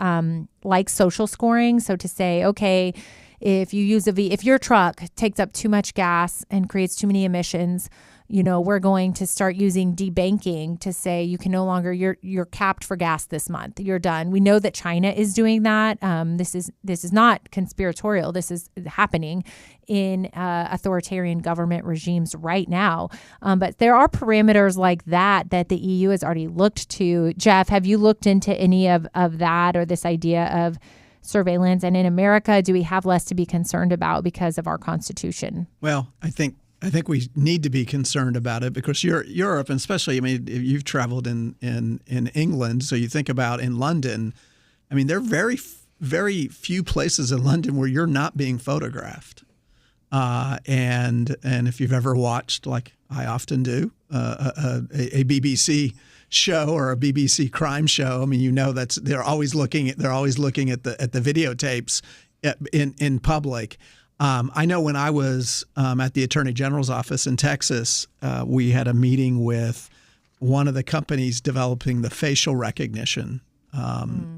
like social scoring. So to say, okay, if your truck takes up too much gas and creates too many emissions, we're going to start using debanking to say you can no longer, you're capped for gas this month. You're done. We know that China is doing that. This is not conspiratorial. This is happening in authoritarian government regimes right now. But there are parameters like that the EU has already looked to. Jeff, have you looked into any of that, or this idea of surveillance? And in America, do we have less to be concerned about because of our Constitution? Well, I think we need to be concerned about it because Europe, and especially, you've traveled in England, so you think about in London, there are very, very few places in London where you're not being photographed. And if you've ever watched, like I often do, a BBC show or a BBC crime show, they're always looking at the videotapes in public. I know when I was at the Attorney General's office in Texas, we had a meeting with one of the companies developing the facial recognition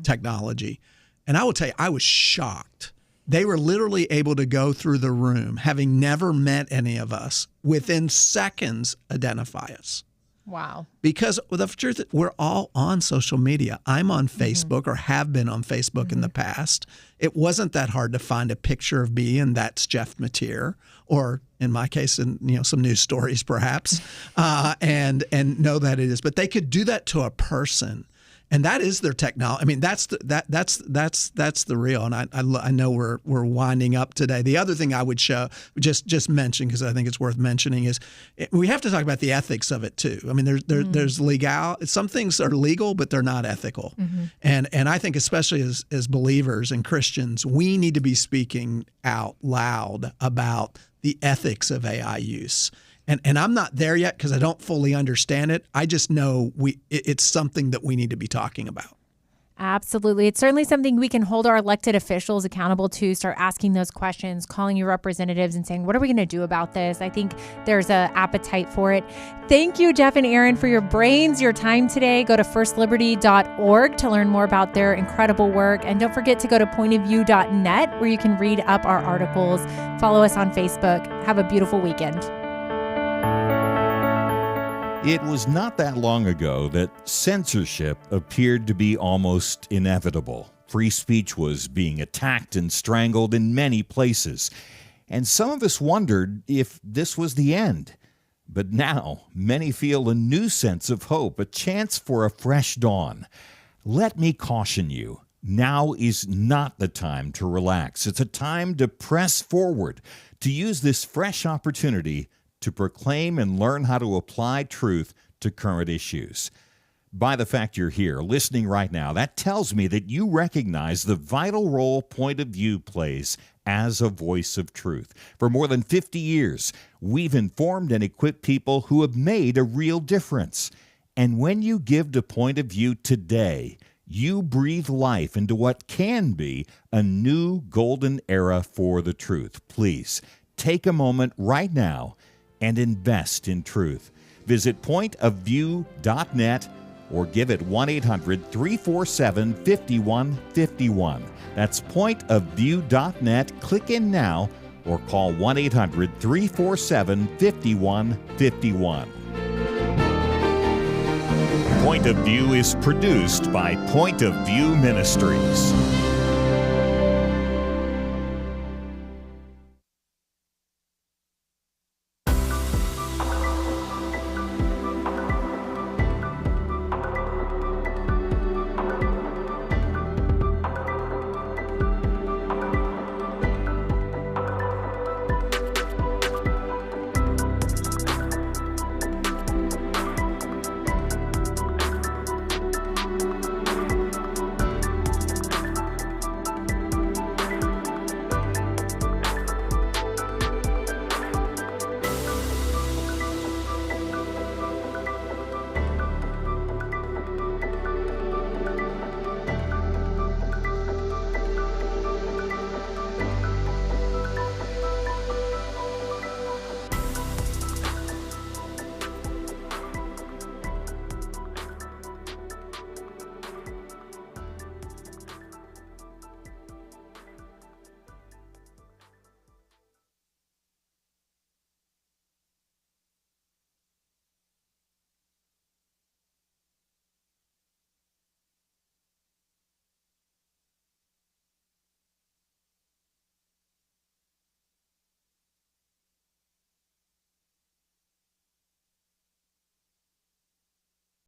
technology. And I will tell you, I was shocked. They were literally able to go through the room, having never met any of us, within seconds identify us. Wow. Because the truth is, we're all on social media. I'm on Facebook or have been on Facebook in the past. It wasn't that hard to find a picture of me, and that's Jeff Mateer, or in my case, some news stories perhaps, and know that it is. But they could do that to a person. And that is their technology. That's the real. And I know we're winding up today. The other thing I would just mention, because I think it's worth mentioning, is we have to talk about the ethics of it too. There's legal. Some things are legal, but they're not ethical. And I think especially as believers and Christians, we need to be speaking out loud about the ethics of AI use. And I'm not there yet because I don't fully understand it. I just know it's something that we need to be talking about. Absolutely. It's certainly something we can hold our elected officials accountable to, start asking those questions, calling your representatives and saying, what are we going to do about this? I think there's an appetite for it. Thank you, Jeff and Erin, for your brains, your time today. Go to firstliberty.org to learn more about their incredible work. And don't forget to go to pointofview.net where you can read up our articles. Follow us on Facebook. Have a beautiful weekend. It was not that long ago that censorship appeared to be almost inevitable. Free speech was being attacked and strangled in many places. And some of us wondered if this was the end. But now, many feel a new sense of hope, a chance for a fresh dawn. Let me caution you, now is not the time to relax. It's a time to press forward, to use this fresh opportunity to proclaim and learn how to apply truth to current issues. By the fact you're here, listening right now, that tells me that you recognize the vital role Point of View plays as a voice of truth. For more than 50 years, we've informed and equipped people who have made a real difference. And when you give to Point of View today, you breathe life into what can be a new golden era for the truth. Please, take a moment right now and invest in truth. Visit pointofview.net or give it 1-800-347-5151. That's pointofview.net. Click in now or call 1-800-347-5151. Point of View is produced by Point of View Ministries.